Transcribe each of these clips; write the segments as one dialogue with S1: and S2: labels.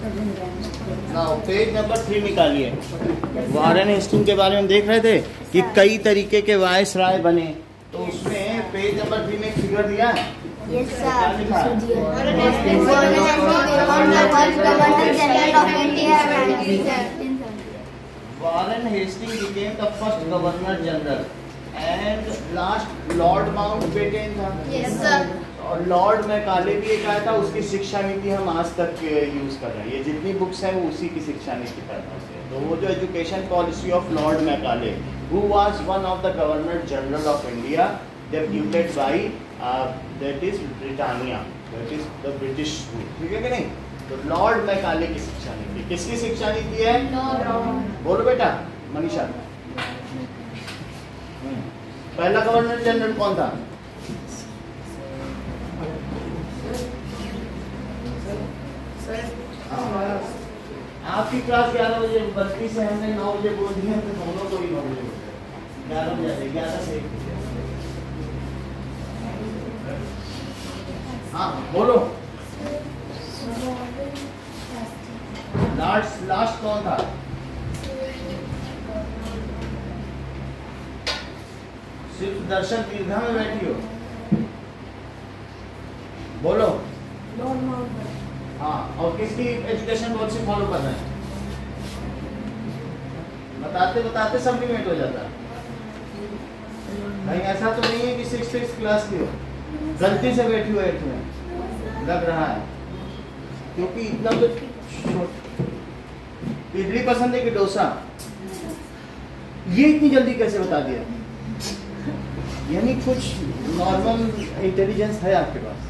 S1: Page number 3 निकालिए। Warren Hasting के बारे में देख रहे थे कि कई तरीके के वायसराय बने, तो उसमें पेज नंबर 3 में एक फिगर दिया है।
S2: Yes, sir.
S1: क्या लिखा है? Warren Hastings became the first Governor General and last Lord Mountbatten था।
S2: Yes, sir.
S1: और लॉर्ड मैकाले भी एक आया था, उसकी शिक्षा नीति हम आज तक यूज कर रहे हैं। ये जितनी बुक्स हैं वो उसी की शिक्षा नीति पर है। तो वो जो education policy of Lord Macaulay, who was one of the governor general of India deputed by that is Britannia, that is the British rule. ठीक है कि नहीं? तो लॉर्ड मैकाले की शिक्षा नीति, किसकी शिक्षा नीति है? बोलो बेटा मनीषा। पहला गवर्नर जनरल कौन था? आपकी क्लास 11 बजे बल्कि से हमने 9 बजे बोल दिया, तो दोनों को ही 9 बजे बोलते हैं। 11 बजे 11 से 1 बजे। हाँ बोलो। लास्ट कौन था? सिर्फ दर्शन दीर्घा में बैठी हो, बोलो। हाँ, और किसकी एजुकेशन पॉलिसी फॉलो कर रहे हैं? बताते बताते सप्लीमेंट हो जाता है। भाई ऐसा तो नहीं है कि 6th क्लास की हो, गलती से बैठी हो 8th में, लग रहा है। क्योंकि इतना तो इडली पसंद है कि डोसा, ये इतनी जल्दी कैसे बता दिया? यानी कुछ नॉर्मल इंटेलिजेंस है आपके पास।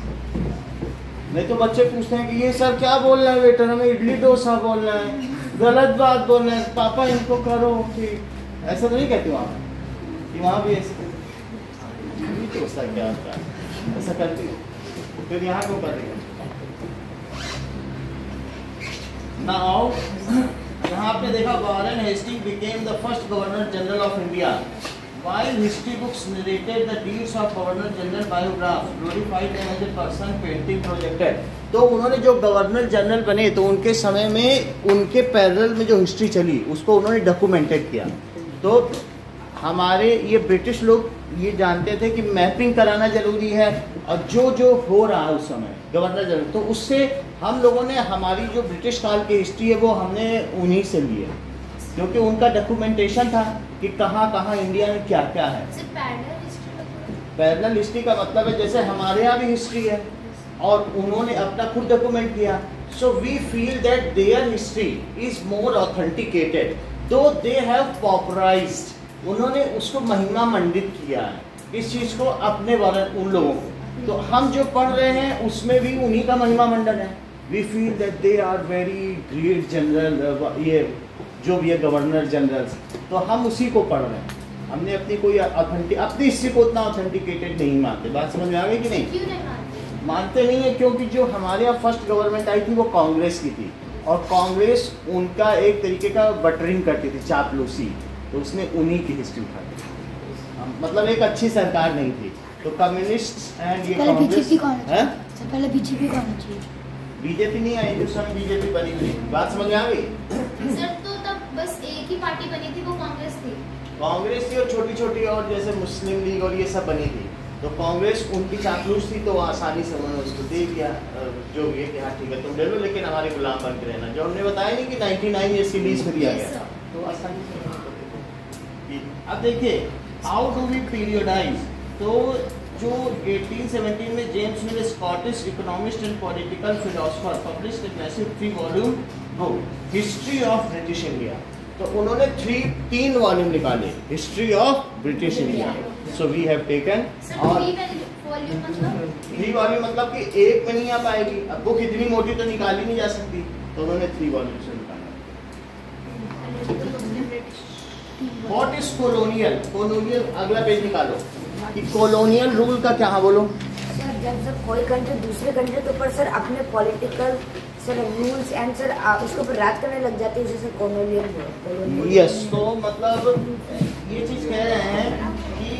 S1: नहीं तो बच्चे पूछते हैं कि ये सर क्या बोल रहे हैं बेटा, हमें इडली डोसा बोल रहे हैं, गलत बात बोल रहे हैं, पापा इनको करो। कि ऐसा तो नहीं कहते वहाँ कि वहाँ भी ऐसे डोसा क्या होता है, ऐसा करती हो, फिर यहाँ क्यों कर रही है ना? आओ, यहाँ आपने देखा Warren Hasting became the first governor general of India. While history books narrated the deeds of Governor General biographs, glorified them as a person, painting projected। तो उन्होंने जो गवर्नर जनरल बने तो उनके समय में उनके पैरेलल में जो हिस्ट्री चली उसको उन्होंने डॉक्यूमेंटेड किया। तो हमारे ये ब्रिटिश लोग ये जानते थे कि मैपिंग कराना जरूरी है, और जो जो हो रहा है उस समय गवर्नर जनरल, तो उससे हम लोगों ने हमारी जो ब्रिटिश काल की हिस्ट्री है वो हमने उन्हीं से ली है, क्योंकि उनका डॉक्यूमेंटेशन था कि कहाँ कहाँ इंडिया में क्या क्या है। पैरेलल हिस्ट्री का मतलब है जैसे हमारे यहाँ भी हिस्ट्री है और उन्होंने अपना खुद डॉक्यूमेंट किया। So we feel that their history is more authenticated, though they have popularised, उन्होंने उसको महिमा मंडित किया है इस चीज़ को अपने वाले उन लोगों को। तो हम जो पढ़ रहे हैं उसमें भी उन्हीं का महिमा मंडन है। We feel that they are very great general, ये जो भी है गवर्नर जनरल, तो हम उसी को पढ़ रहे हैं। हमने अपनी कोई अपनी हिस्ट्री को उतना ऑथेंटिकेटेड नहीं मानते। बात समझ में आ गई कि नहीं?
S2: क्यों नहीं
S1: मानते नहीं है क्योंकि जो हमारे यहाँ फर्स्ट गवर्नमेंट आई थी वो कांग्रेस की थी, और कांग्रेस उनका एक तरीके का बटरिंग करती थी, चापलूसी, तो उसने उन्हीं की हिस्ट्री उठा दी। मतलब एक अच्छी सरकार नहीं थी। तो कम्युनिस्ट एंड ये कांग्रेस है।
S2: पहले बीजेपी को आना चाहिए।
S1: बीजेपी नहीं आई, उस समय बीजेपी बनी हुई। बात समझ में आ गई?
S2: सर तो तब बस एक ही पार्टी बनी थी, वो कांग्रेस थी।
S1: कांग्रेस थी और छोटी छोटी और जैसे मुस्लिम लीग और ये सब बनी थी। तो कांग्रेस उनकी चापलूस थी, तो आसानी से उन्होंने उसको दे दिया, जो भी है कि हाँ ठीक है तुम ले लो, लेकिन हमारे गुलाम बन के रहना। जो हमने बताया नहीं कि 99 ये सीरीज में दिया गया था, तो आसानी से। अब देखिए हाउ डू वी पीरियडाइज। तो जो 1817 में James Mill, Scottish economist and political philosopher, published a massive 3 volume book history of British India. तो उन्होंने 3 वॉल्यूम निकाले history of British India. So we have taken, और 3 वॉल्यूम मतलब कि एक में नहीं आ पाएगी, अब बुक इतनी मोटी तो निकाली नहीं जा सकती, तो उन्होंने 3 वॉल्यूम से निकाला। What is colonial? कोलोनियल, अगला पेज निकालो कि कोलोनियल रूल का क्या है, बोलो।
S3: सर जब कोई कंट्री दूसरे कंट्री के ऊपर सर अपने political sir rules and sir उसके ऊपर राज करने लग जाती है, जैसे कोलोनियल।
S1: यस, तो मतलब ये चीज कह रहे हैं कि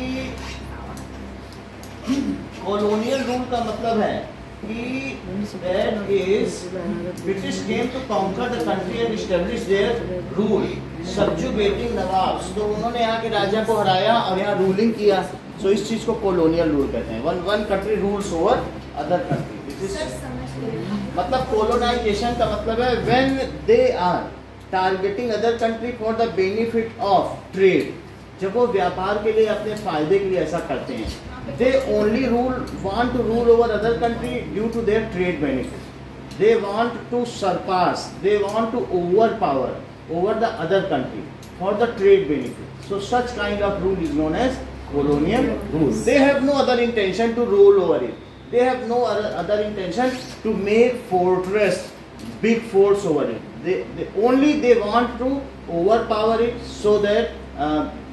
S1: कोलोनियल रूल का मतलब है that is British came to conquer the country and establish their rule, subjugating nawabs. तो उन्होंने यहाँ के राजा को हराया और यहाँ रूलिंग किया। सो इस चीज को कॉलोनियल रूल कहते हैं। One country rules over other country. मतलब कोलोनाइजेशन का मतलब है when they are targeting other country for the benefit of trade. जब वो व्यापार के लिए अपने फायदे के लिए ऐसा करते हैं, they only want to rule over other country due to their trade benefit. They want to surpass, they want to overpower over the other country for the trade benefit. So such kind of rule is known as colonial rule. They have no other intention to rule over it. They have no other intention to make fortress, big forts over it. They want to overpower it so that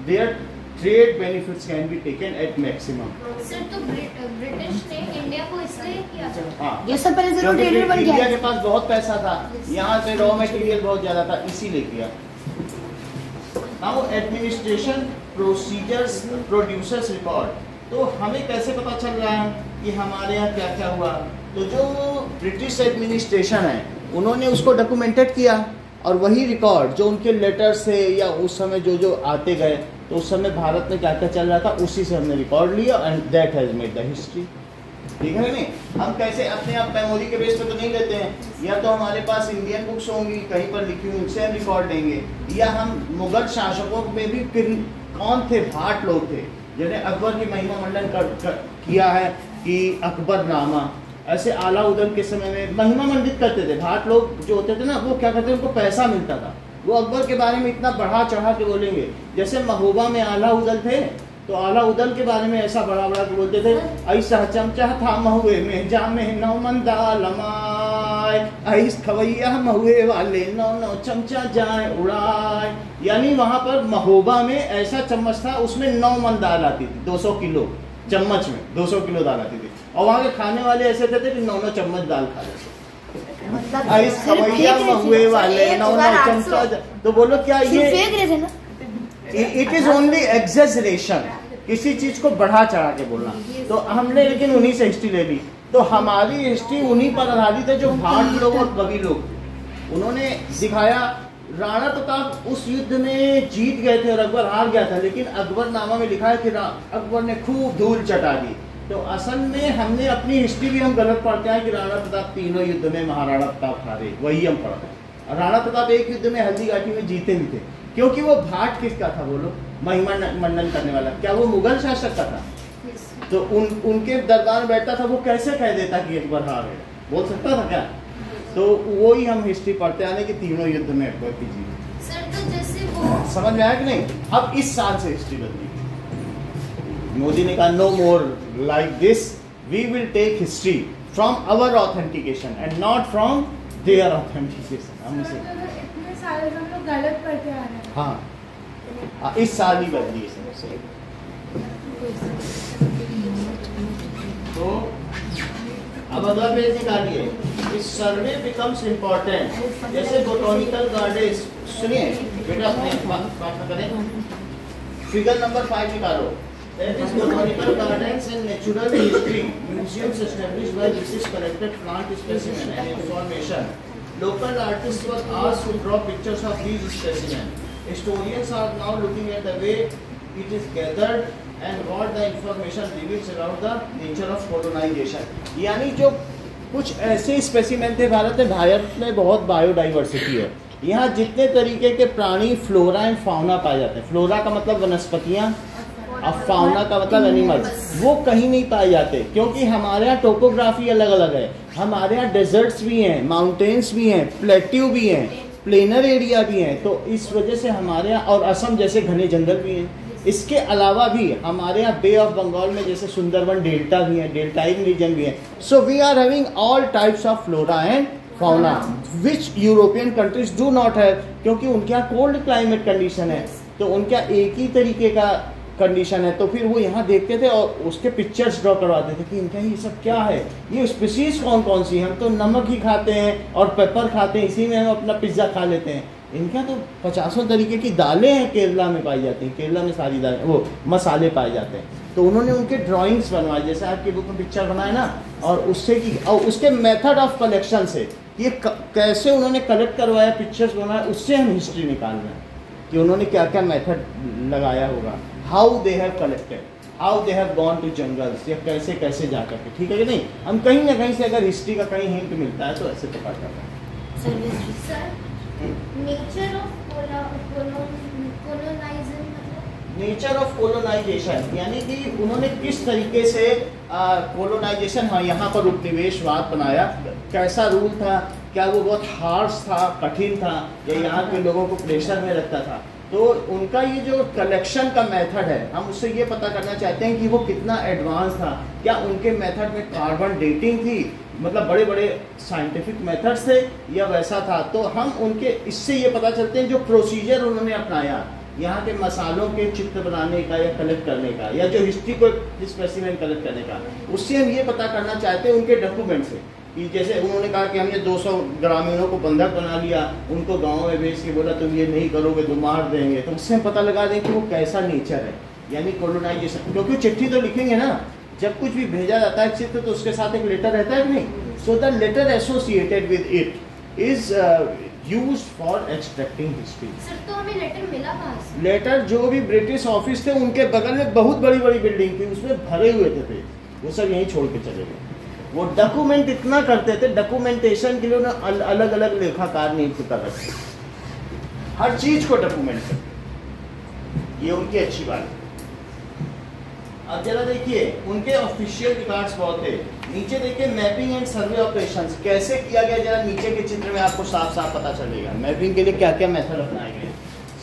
S1: their trade benefits can be taken at maximum.
S2: Sir तो British ने India को इसलिए किया था।
S1: हाँ,
S3: ये सब पहले जरूर ट्रेडर बन गया।
S1: इंडिया के पास बहुत पैसा था, यहाँ पे रॉ मटेरियल बहुत ज्यादा था, इसीलिए किया। Now administration procedures producers record. तो हमें कैसे पता चल रहा है कि हमारे यहाँ क्या क्या हुआ? तो जो ब्रिटिश एडमिनिस्ट्रेशन है उन्होंने उसको डॉक्यूमेंटेड किया और वही रिकॉर्ड जो उनके लेटर्स थे या उस समय जो आते गए, तो उस समय भारत में क्या क्या चल रहा था उसी से हमने रिकॉर्ड लिया and that has made the history. ठीक है नहीं? हम कैसे अपने आप मेमोरी के बेस पे तो नहीं लेते हैं, या तो हमारे पास इंडियन बुक्स होंगी कहीं पर लिखी हुई, उनसे हम रिकॉर्ड लेंगे, या हम मुगल शासकों में भी कौन थे, भाट लोग थे जिन्हें अकबर की महिमा मंडन किया है कि अकबरनामा। ऐसे अलाउद्दीन के समय में महिमा मंडित करते थे भाट लोग जो होते थे ना, वो क्या करते थे, उनको पैसा मिलता था, वो अकबर के बारे में इतना बढ़ा चढ़ा के बोलेंगे। जैसे महोबा में अलाउद्दीन थे तो अलाउद्दीन के बारे में ऐसा बड़ा बड़ा के बोलते थे, ऐसा चमचा था महुए में जामे नौ मंदा लमाए, ऐस खवैया महुए वाले नौ चमचा जाए उड़ाए। यानी वहां पर महोबा में ऐसा चम्मच था, उसमें 9 मन दाल आती थी, 200 किलो चम्मच में 200 किलो दाल आती थी, और वहाँ के खाने वाले ऐसे थे कि 9 चम्मच दाल खा लेते। हुए वाले 9 चमचा। तो बोलो क्या ये इट इज ओनली एग्जेजरेशन, किसी चीज को बढ़ा चढ़ा के बोलना। तो हमने लेकिन उन्हीं से हिस्ट्री ले ली। तो हमारी हिस्ट्री उन्हीं पर आधारित है जो भाट लोग और कवि लोग उन्होंने दिखाया। राणा प्रताप उस युद्ध में जीत गए थे और अकबर हार गया था, लेकिन अकबरनामा में लिखा है कि अकबर ने खूब धूल चटा दी। तो असल में हमने अपनी हिस्ट्री भी हम गलत पढ़ते हैं कि राणा प्रताप तीनों युद्ध में महाराणा प्रताप हारे, वही हम पढ़ते हैं। राणा प्रताप एक युद्ध में हल्दी घाटी में जीते नहीं थे, क्योंकि वो भाट किसका था बोलो, महिमा मंडन करने वाला। क्या वो मुगल शासक का था? तो उनके दरबार में बैठता था, वो कैसे कह देता कि अकबर हार गए, बोल सकता था क्या? तो वो ही हम हिस्ट्री पढ़ते आने कि तीनों युद्ध में अकबर की जीत।
S2: सर तो जैसे वो
S1: समझ में आया कि नहीं? अब इस साल से हिस्ट्री बदली, मोदी ने कहा no more like this, we will take history from our authentication and not from their authentication. हमसे
S4: इतने साल हम लोग गलत पढ़ते आ रहे हैं।
S1: हाँ, इस साल ही बदली है। तो अब अगला पेज निकालिए। इस सर्वे बिकम्स इम्पोर्टेंट। जैसे बोटॉनिकल गार्डन, सुनिए बेटा अपने बात करें, फिगर नंबर 5 निकालो। That is botanical gardens and natural history museums established by British collected plant specimen and information. Local artists were asked to draw pictures of these specimens. Historians are now looking at the way it is gathered and what the information reveals about the nature of colonization. यानी जो कुछ ऐसे specimen थे, भारत में बहुत biodiversity है। यहाँ जितने तरीके के प्राणी, फ्लोरा एंड फाउना पाए जाते हैं। फ्लोरा का मतलब वनस्पतियाँ, अब फाउना का मतलब एनिमल्स, वो कहीं नहीं पाए जाते, क्योंकि हमारे यहाँ टोपोग्राफी अलग अलग है। हमारे यहाँ डेजर्ट्स भी हैं, माउंटेन्स भी हैं, प्लेट्यू भी हैं, प्लेनर एरिया भी हैं। तो इस वजह से हमारे यहाँ, और असम जैसे घने जंगल भी हैं। इसके अलावा भी हमारे यहाँ बे ऑफ बंगाल में जैसे सुंदरवन डेल्टा भी है, डेल्टाइन रीजन भी है। So we are having all types of flora and fauna which European countries do not have, क्योंकि उनके यहाँ कोल्ड क्लाइमेट कंडीशन है, तो उनका एक ही तरीके का कंडीशन है। तो फिर वो यहाँ देखते थे और उसके पिक्चर्स ड्रॉ करवाते थे कि इनका ये सब क्या है, ये स्पीसीज कौन कौन सी हैं। हम तो नमक ही खाते हैं और पेपर खाते हैं, इसी में हम अपना पिज्ज़ा खा लेते हैं। इनका तो 50 तरीके की दालें हैं केरला में पाई जाती हैं, केरला में सारी दालें वो मसाले पाए जाते हैं। तो उन्होंने उनके ड्राइंग्स बनवाए, जैसे आपकी बुक में पिक्चर बनाए ना, और उससे की और उसके मेथड ऑफ कलेक्शन से ये कैसे उन्होंने कलेक्ट करवाया, पिक्चर्स बनाए, उससे हम हिस्ट्री निकाल रहे हैं कि उन्होंने क्या क्या मेथड लगाया होगा, how they have collected, how they have gone to jungles, या कैसे कैसे जा करके, ठीक है कि नहीं। हम कहीं ना कहीं से अगर हिस्ट्री का कहीं हिंट मिलता है तो ऐसे पता करता है।
S2: Nature of
S1: nature of colonization यानी कि उन्होंने किस तरीके से कोलोनाइजेशन यहाँ पर उपनिवेशवाद बनाया, कैसा रूल था, क्या वो बहुत हार्श था, कठिन था, या यहाँ के लोगों को प्रेशर में रखता था। तो उनका ये जो कलेक्शन का मेथड है, हम उससे ये पता करना चाहते हैं कि वो कितना एडवांस था, क्या उनके मेथड में कार्बन डेटिंग थी, मतलब बड़े बड़े साइंटिफिक मेथड्स थे, या वैसा था। तो हम उनके इससे ये पता चलते हैं जो प्रोसीजर उन्होंने अपनाया यहाँ के मसालों के चित्र बनाने का या कलेक्ट करने का, या जो हिस्ट्री को स्पेसिमेन कलेक्ट करने का, उससे हम ये पता करना चाहते हैं उनके डॉक्यूमेंट से कि जैसे उन्होंने कहा कि हमने 200 ग्रामीणों को बंधक बना लिया, उनको गांव में भेज के बोला तुम ये नहीं करोगे तो मार देंगे, तो उससे हम पता लगा दें कि वो कैसा नेचर है, यानी कोलोनाइजेशन। क्योंकि चिट्ठी तो लिखेंगे ना, जब कुछ भी भेजा जाता है चित्र तो उसके साथ एक लेटर रहता है कि नहीं, so the letter associated with it is used for extracting history.
S2: Sir तो हमें लेटर मिला कहाँ से?
S1: लेटर जो भी ब्रिटिश ऑफिस थे उनके बगल में बहुत बड़ी बड़ी बिल्डिंग थी, उसमें भरे हुए थे, वो सब यहीं छोड़ के चले गए। वो डॉक्यूमेंट इतना करते थे, डॉक्यूमेंटेशन के लिए उन्हें अलग अलग लेखाकार नियुक्त कर रखे, हर चीज को डॉक्यूमेंट करते, ये उनकी अच्छी बात है। अब जरा देखिए उनके ऑफिशियल रिकॉर्ड्स बहुत थे, नीचे देखिए मैपिंग एंड सर्वे ऑपरेशंस कैसे किया गया, जरा नीचे के चित्र में आपको साफ साफ पता चलेगा मैपिंग के लिए क्या क्या मेथड अपनाए गए।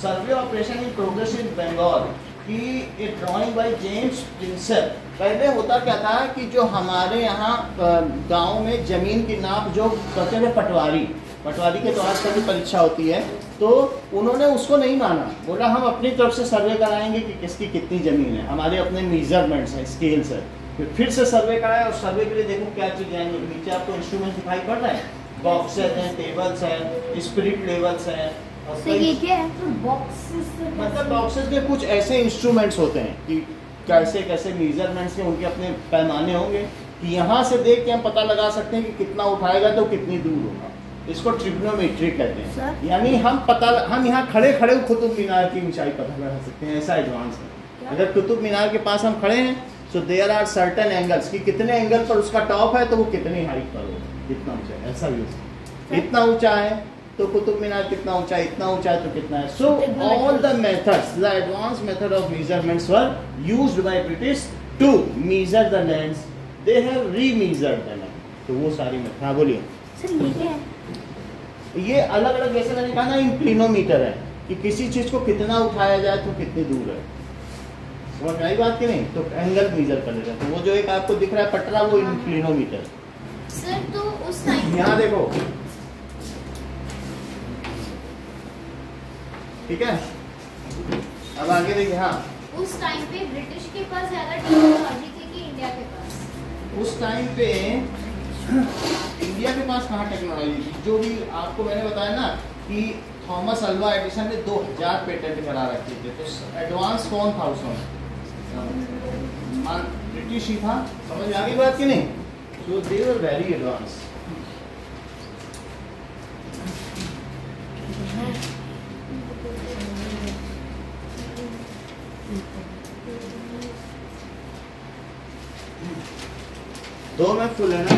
S1: Survey operation in progress in Bengal की a drawing by James Prinsep. पहले होता क्या था कि जो हमारे यहाँ गांव में जमीन की नाप जो करते थे पटवारी के द्वारा कभी परीक्षा होती है, तो उन्होंने उसको नहीं माना, बोला हम अपनी तरफ से सर्वे कराएंगे कि किसकी कितनी ज़मीन है, हमारे अपने मेजरमेंट्स हैं, स्केल्स है। फिर से सर्वे कराया और सर्वे के लिए देखो क्या चीज़ है, नीचे आपको इंस्ट्रूमेंट दिखाई पड़ रहा है, बॉक्सेस हैं, टेबल्स हैं, स्पिरिट लेवल्स हैं,
S3: ये क्या है?
S1: मतलब बॉक्सेस में कुछ ऐसे इंस्ट्रूमेंट्स होते हैं कि कैसे कैसे मेजरमेंट्स के उनके अपने पैमाने होंगे कि यहाँ से देख के हम पता लगा सकते हैं कि कितना उठाएगा तो कितनी दूर होगा। इसको ट्रिग्नोमेट्री कहते हैं, यानी हम यहाँ खड़े खड़े कुतुब मीनार की ऊंचाई पता लगा सकते हैं, ऐसा एडवांस है। अगर कुतुब मीनार के पास हम खड़े हैं so there are certain angles कि कितने एंगल पर उसका टॉप है तो वो कितनी हाइट पर होगा, कितना ऊंचा है, ऐसा भी इतना ऊंचा है तो कुतुब मीनार कितना ऊंचा है, इतना ऊंचा है तो कितना है। So all the methods, the advance method of measurements were used by British to measure the lands, they have remeasured the land. तो वो सारी मेथड, हाँ बोलिए
S3: सर ये क्या है?
S1: ये अलग अलग, जैसे मैंने कहा ना इंक्लिनोमीटर है कि किसी चीज को कितना उठाया जाए तो कितनी दूर है, समझ आई बात की नहीं, तो एंगल मेजर कर लेते हैं। तो वो जो एक आपको दिख रहा है पटरा वो इंक्लिनोमीटर।
S2: सर तो उस टाइम
S1: यहाँ देखो, ठीक है, अब आगे देखिए। हाँ
S2: उस टाइम पे ब्रिटिश के पास ज्यादा टेक्नोलॉजी थी कि इंडिया के पास?
S1: उस टाइम पे इंडिया के पास कहाँ टेक्नोलॉजी थी, जो भी आपको मैंने बताया ना कि थॉमस अल्वा एडिसन ने 2000 पेटेंट करा रखे थे, तो एडवांस कौन था उसमें, ब्रिटिश ही था, समझ आ गई बात की नहीं। सो दे वर वेरी एडवांस। दो में फुल है ना,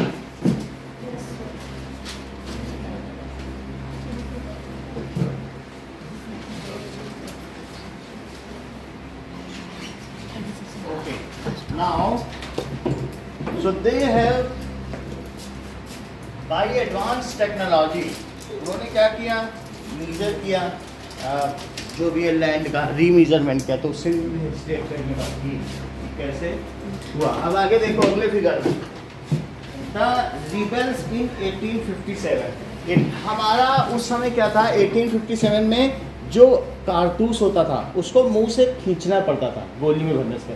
S1: okay now so they have by advanced technology उन्होंने क्या किया, मेजर किया, जो भी है लैंड का रीमेजरमेंट किया, तो उससे स्टेप करने का कैसे हुआ। अब आगे देखो अगले फिगर, द रिबेल्स इन 1857। हमारा उस समय क्या था, 1857 में जो कारतूस होता था उसको मुंह से खींचना पड़ता था गोली में भरने से।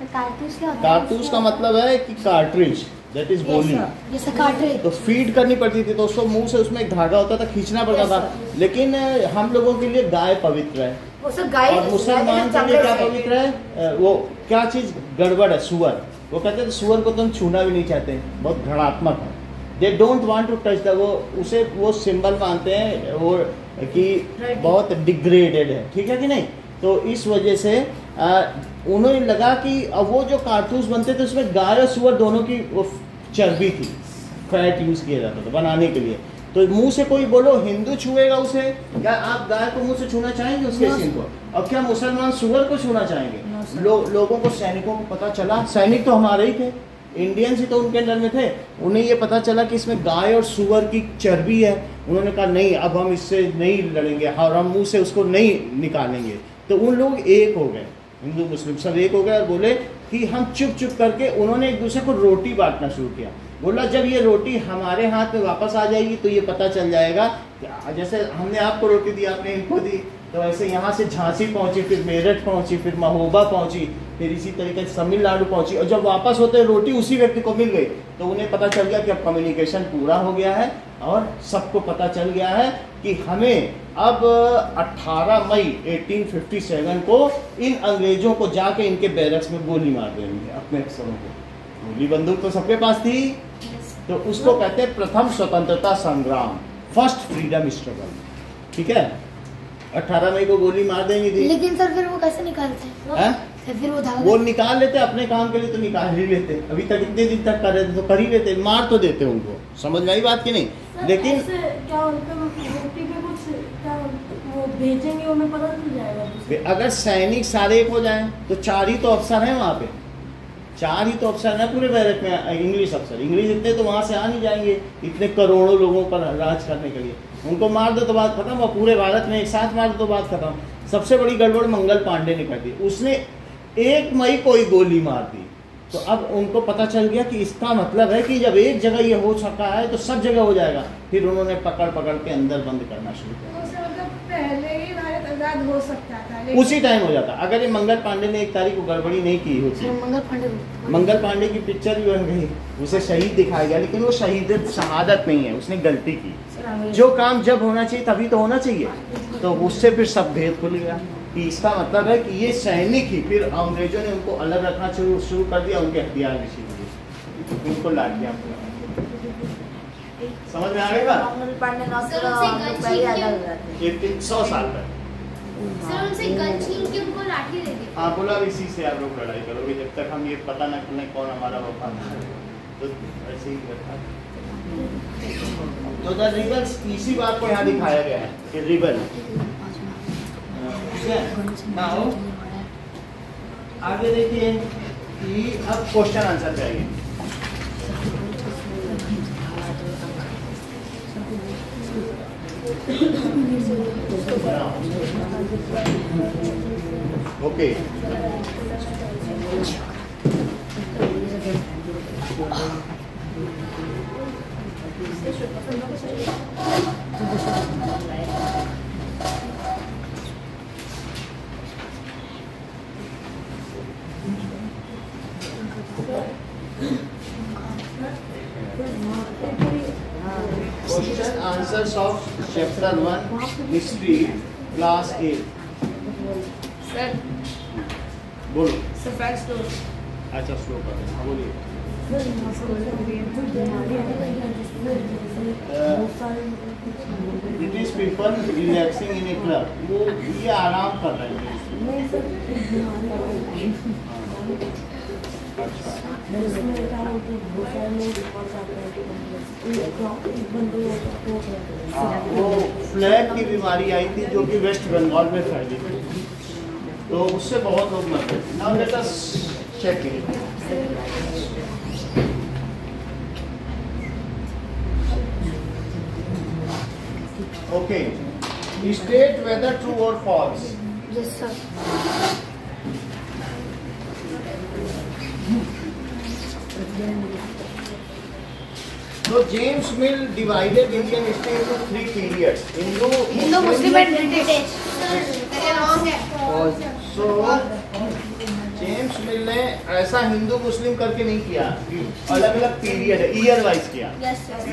S3: कारतूस क्या होता है?
S1: कारतूस का मतलब है कि कार्ट्रिज, दैट इज गोली,
S3: जैसे कार्ट्रिज
S1: तो फीड करनी पड़ती थी, तो उसको मुंह से उसमें एक धागा होता था, खींचना पड़ता था। लेकिन हम लोगों के लिए गाय पवित्र है,
S3: वो सब गाय,
S1: और मुसलमान के लिए क्या पवित्र है, वो क्या चीज़ गड़बड़ है, सुअर। वो कहते हैं सुअर को तुम छूना भी नहीं चाहते, बहुत घृणात्मक है। They don't want to touch the, वो सिंबल मानते हैं वो कि बहुत डिग्रेडेड है, ठीक है कि नहीं। तो इस वजह से उन्हें लगा कि अब वो जो कारतूस बनते थे उसमें गाय और सुअर दोनों की वो चर्बी थी, फैट यूज़ किया जाता था बनाने के लिए। तो मुंह से कोई बोलो हिंदू छुएगा उसे, क्या आप गाय को मुंह से छूना चाहेंगे उसके स्किन को? अब क्या मुसलमान सुअर को छूना चाहेंगे? लोगों को, सैनिकों को पता चला, सैनिक तो हमारे ही थे, इंडियंस ही तो उनके अंडर में थे, उन्हें ये पता चला कि इसमें गाय और सुअर की चर्बी है। उन्होंने कहा नहीं, अब हम इससे नहीं लड़ेंगे और हम मुंह से उसको नहीं निकालेंगे। तो उन लोग एक हो गए, हिंदू मुस्लिम सब एक हो गए और बोले कि हम चुप चुप करके, उन्होंने एक दूसरे को रोटी बांटना शुरू किया। बोला जब ये रोटी हमारे हाथ में वापस आ जाएगी तो ये पता चल जाएगा, जैसे हमने आपको रोटी दी आपने इनको दी, तो ऐसे यहाँ से झांसी पहुँची, फिर मेरठ पहुँची, फिर महोबा पहुँची, फिर इसी तरीके से तमिलनाडु पहुँची, और जब वापस होते रोटी उसी व्यक्ति को मिल गई तो उन्हें पता चल गया कि अब कम्युनिकेशन पूरा हो गया है और सबको पता चल गया है कि हमें अब 18 मई 1857 को इन अंग्रेजों को जाके इनके बैरक्स में गोली मार देनी है अपने अफसरों को। गोली बंदूक तो सबके पास थी, तो उसको कहते हैं प्रथम स्वतंत्रता संग्राम, फर्स्ट फ्रीडम स्ट्रगल, ठीक है। 18 मई को गोली मार देंगे थी।
S3: लेकिन सर फिर वो कैसे निकालते हैं? फिर
S1: वो निकाल लेते अपने काम के लिए, तो निकाल ही लेते। अभी तक इतने दिन तक कर रहे थे तो कर ही लेते, मार तो देते उनको, समझ में आई बात की नहीं। लेकिन
S4: क्या रोटी पे कुछ वो भेजेंगे, उन्हें पता चल जाएगा।
S1: अगर सैनिक सारे एक हो जाएं तो 4 ही तो अफसर हैं वहाँ पे, 4 ही तो अफसर हैं पूरे बैरक में, इंग्लिश अफसर। इंग्लिश इतने तो वहाँ से आ नहीं जाएंगे इतने करोड़ों लोगों पर राज करने के लिए। उनको मार दो तो बात खत्म, और पूरे भारत में एक साथ मार दो तो बात खत्म। सबसे बड़ी गड़बड़ मंगल पांडे ने कर दी, उसने 1 मई को ही गोली मार दी। तो अब उनको पता चल गया कि इसका मतलब है कि जब एक जगह ये हो सका है तो सब जगह हो जाएगा। फिर उन्होंने पकड़ पकड़ के अंदर बंद करना शुरू किया।
S4: पहले ही भारत आजाद हो सकता था,
S1: उसी टाइम हो जाता अगर ये मंगल पांडे ने 1 तारीख को गड़बड़ी नहीं की होती। मंगल पांडे की पिक्चर भी बन गई, उसे शहीद दिखाया गया, लेकिन वो शहीद शहादत नहीं है, उसने गलती की। जो काम जब होना चाहिए तभी तो होना चाहिए, तो उससे फिर सब भेद खुल गया कि इसका मतलब है कि ये सैनिक ही, फिर अंग्रेजों ने उनको अलग रखना शुरू कर दिया, उनके हथियार भी छीन लिए, उनको लाठियां समझ में आ गई बात? 100 साल तक
S2: सर उनसे गन छीन के उनको लाठी दे दी।
S1: हाँ बोला इसी से आप लोग लड़ाई करोगे जब तक हम ये पता न कर लें कौन हमारा वफादार है, तो ऐसे ही करता। तो द रिबल्स, इसी बात को यहाँ दिखाया गया है कि रिबल। नाउ आगे देखिए कि अब क्वेश्चन आंसर चाहिए। Okay Question answers of chapter 1 history class 8।
S5: Sir
S1: बोलो।
S5: Sir fact store.
S1: अच्छा स्लो कर, हाँ बोलिए। British people relaxing in a club, वो ये आराम कर रहे हैं। वो फ्लैग की बीमारी आई थी जो कि वेस्ट बंगाल में फैली थी, तो उससे बहुत लोग मर गए। Now let us check it. Okay, state whether true और false.
S3: Yes sir.
S1: So James Mill divided Indian history into 3 periods:
S3: Hindu Muslim and British.
S1: So James Mill ने ऐसा हिंदू मुस्लिम करके नहीं किया, अलग अलग पीरियड है, ईयर वाइज किया।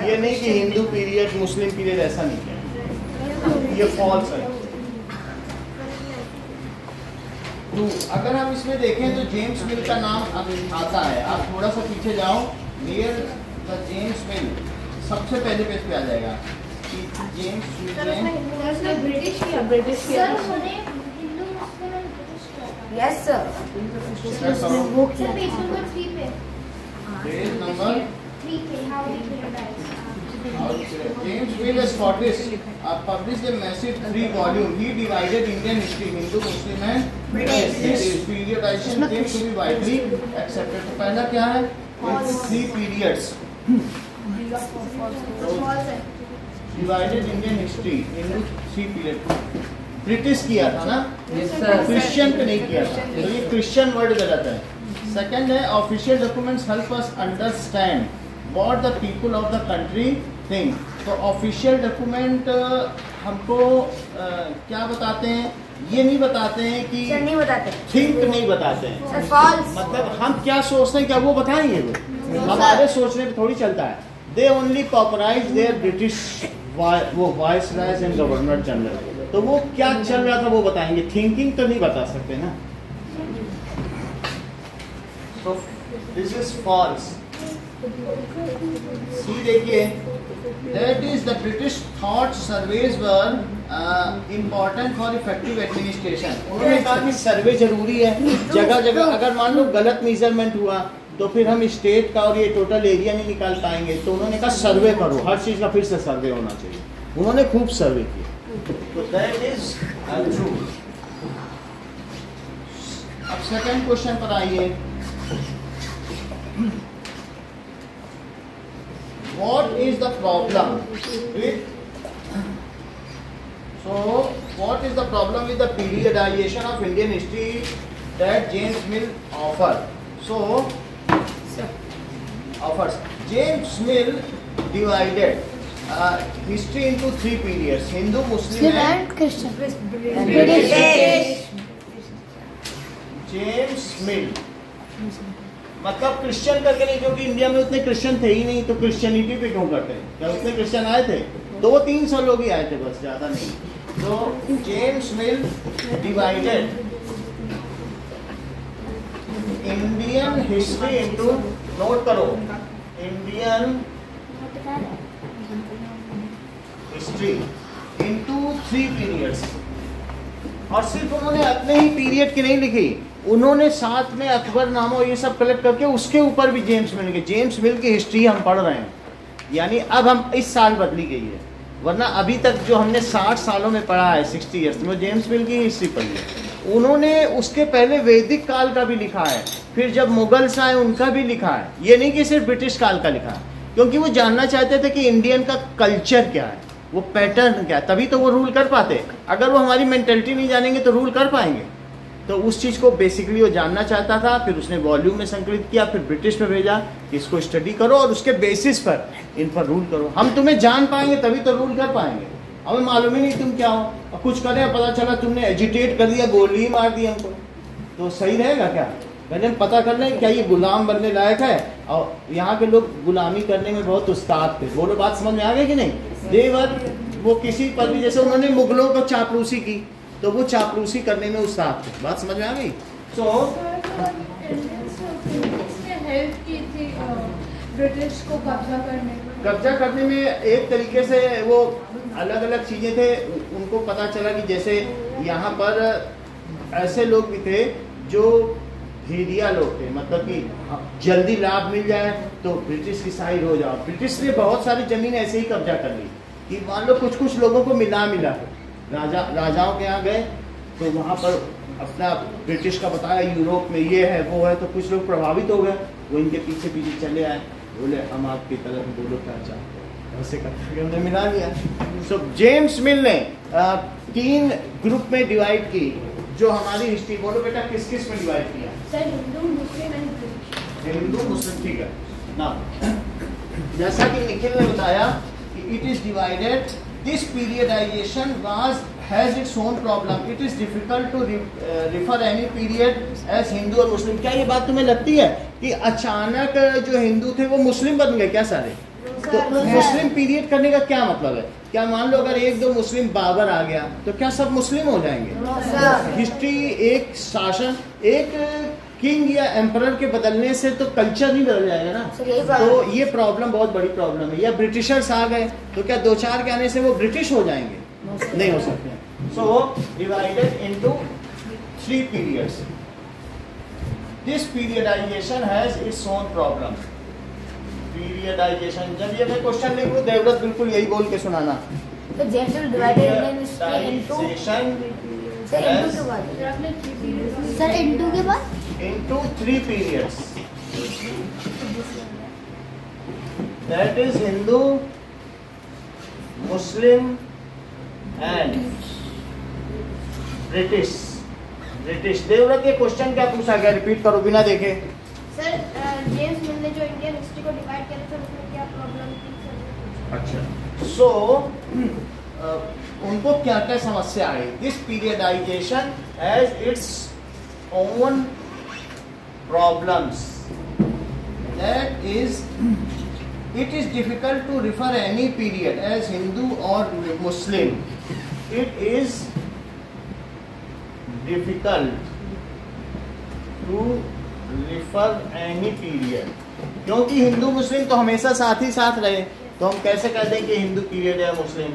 S1: ये नहीं कि हिंदू पीरियड मुस्लिम पीरियड, ऐसा नहीं किया, ये फॉल्स है। 2। अगर हम इसमें देखें तो जेम्स मिल का नाम आता है, आप थोड़ा सा पीछे जाओ, नियर द जेम्स मिल सबसे पहले पेज पे आ जाएगा कि जेम्स मिल ने
S2: ब्रिटिश किया,
S5: ब्रिटिश किया।
S2: सर उन्होंने हिंदू मुस्लिम और ब्रिटिश किया था।
S3: यस सर, वो
S2: सर पेज नंबर 3 पे,
S1: पेज नंबर
S2: 3 पे, how we paradise.
S1: James Mill, a Scottish, published a massive 3 volume. He divided Indian history, Hindu, Muslim and British. Periodization came to be widely accepted. तो पहला क्या है? 3 periods. Divided Indian history, Hindu 3 period. British किया था ना? Christian पे नहीं किया था, तो ये क्रिश्चियन वर्ड गलत है। सेकंड है official documents help us understand what the people of the country think। तो ऑफिशियल डॉक्यूमेंट हमको क्या बताते हैं? ये नहीं बताते हैं कि
S3: सर नहीं बताते,
S1: थिंक नहीं बताते हैं,
S3: सर फॉल्स।
S1: मतलब हम क्या सोचते हैं क्या वो बताएंगे? वो हमारे सोचने पे थोड़ी चलता है। They only popularize their British वो वाइसरायज एंड गवर्नर जनरल, तो वो क्या चल रहा था वो बताएंगे, थिंकिंग तो नहीं बता सकते ना। तो दिस इज फॉल्स। सी देखिए, that is the British thought surveys were important for effective administration। उन्होंने कहा कि सर्वे जरूरी है जगह जगह, अगर मान लो गलत मेजरमेंट हुआ तो फिर हम स्टेट का और ये टोटल एरिया नहीं निकाल पाएंगे, तो उन्होंने कहा सर्वे करो, हर चीज का फिर से सर्वे होना चाहिए। उन्होंने खूब सर्वे किया, तो दैट इज ट्रू। अब सेकंड क्वेश्चन पर आइए। What is the problem with what is the problem with the periodization of Indian history that James Mill offers? James Mill divided history into 3 periods: Hindu, Muslim and
S3: British.
S1: James मिल मतलब Christian करके नहीं, क्योंकि India में उतने Christian थे ही नहीं, तो Christianity पे क्यों करते हैं? क्या उतने क्रिश्चियन आए थे? 200-300 लोग ही आए थे बस, ज्यादा नहीं। तो James Mill divided Indian history into, note करो, इंडियन हिस्ट्री इनटू 3 पीरियड्स। और सिर्फ उन्होंने अपने ही पीरियड की नहीं लिखी, उन्होंने साथ में अकबरनामा ये सब कलेक्ट करके उसके ऊपर भी जेम्स मिल के, जेम्स मिल की हिस्ट्री हम पढ़ रहे हैं, यानी अब हम इस साल बदली गई है, वरना अभी तक जो हमने 60 सालों में पढ़ा है 60 ईयर्स में, जेम्स मिल की हिस्ट्री पढ़ी है। उन्होंने उसके पहले वैदिक काल का भी लिखा है, फिर जब मुगल्स आए उनका भी लिखा है, ये नहीं कि सिर्फ ब्रिटिश काल का लिखा है, क्योंकि वो जानना चाहते थे कि इंडियन का कल्चर क्या है, वो पैटर्न क्या है, तभी तो वो रूल कर पाते। अगर वो हमारी मेंटेलिटी नहीं जानेंगे तो रूल कर पाएंगे? तो उस चीज़ को बेसिकली वो जानना चाहता था, फिर उसने वॉल्यूम में संकलित किया, फिर ब्रिटिश में भेजा कि इसको स्टडी करो और उसके बेसिस पर इन पर रूल करो। हम तुम्हें जान पाएंगे तभी तो रूल कर पाएंगे, हमें मालूम ही नहीं तुम क्या हो, और कुछ करें पता चला तुमने एजिटेट कर दिया, गोली ही मार दी हमको, तो सही रहेगा क्या? पहले हम पता कर लें क्या ये गुलाम बनने लायक है। और यहाँ के लोग गुलामी करने में बहुत उस्ताद थे, बोलो बात समझ में आ गई कि नहीं? देवर वो किसी पर भी, जैसे उन्होंने मुगलों को चापलूसी की तो वो चापलूसी करने में उस्ताद थे, बात समझ में आ गई?
S5: हेल्प की थी ब्रिटिश को कब्जा करने
S1: में एक तरीके से वो अलग अलग चीजें थे, उनको पता चला कि जैसे यहाँ पर ऐसे लोग भी थे जो भेदिया लोग थे, मतलब कि जल्दी लाभ मिल जाए तो ब्रिटिश की साइड हो जाओ। ब्रिटिश ने बहुत सारी जमीन ऐसे ही कब्जा कर ली कि मान लो कुछ कुछ लोगों को मिला राजाओं के यहाँ गए तो वहाँ पर अपना ब्रिटिश का बताया यूरोप में ये है वो है, तो कुछ लोग प्रभावित हो गए, वो इनके पीछे पीछे चले आए, बोले हम आपकी तरफ बोलो क्या चाहते हो, ऐसे करके हमने मिला लिया। सो जेम्स मिल ने 3 ग्रुप में डिवाइड की जो हमारी हिस्ट्री। बोलो बेटा किस किस में डिवाइड किया?
S2: Sir Hindu Muslim and British.
S1: Hindu Muslim, ठीक है ना। जैसा कि निखिल ने बताया कि it is divided, this periodization has its own problem. It is difficult to refer any period as Hindu और मुस्लिम। क्या ये बात तुम्हें लगती है कि अचानक जो हिंदू थे वो मुस्लिम बन गए क्या सारे? तो मुस्लिम पीरियड करने का क्या मतलब है क्या मान लो अगर एक दो मुस्लिम बाबर आ गया तो क्या सब मुस्लिम हो जाएंगे? हिस्ट्री एक शासन एक किंग या एम्परर के बदलने से तो कल्चर नहीं बदल जाएगा ना। तो ये प्रॉब्लम बहुत बड़ी प्रॉब्लम है। या ब्रिटिशर्स आ गए तो क्या 2-4 के आने से वो ब्रिटिश हो जाएंगे? नहीं हो सकते। So divided into 3 periods. This periodization has its own problem. Periodization, जब ये मैं क्वेश्चन लिखूं देवव्रत बिल्कुल यही बोल के सुनाना।
S3: तो James will divide into sir into के बाद
S1: into 3 periods. That is Hindu, Muslim and British. Devvrat ये क्वेश्चन क्या पूछा गया? रिपीट करो बिना देखे।
S2: सर जेम्स मिल ने जो इंडियन हिस्ट्री को डिवाइड किया था उसमें क्या प्रॉब्लम थी सर?
S1: अच्छा, सो उनको क्या क्या समस्या आई? This periodization has its own problems. That is it is difficult to refer any period as Hindu or Muslim. It is difficult to refer any period. क्योंकि हिंदू मुस्लिम तो हमेशा साथ ही साथ रहे, तो हम कैसे कह दें कि हिंदू पीरियड है मुस्लिम?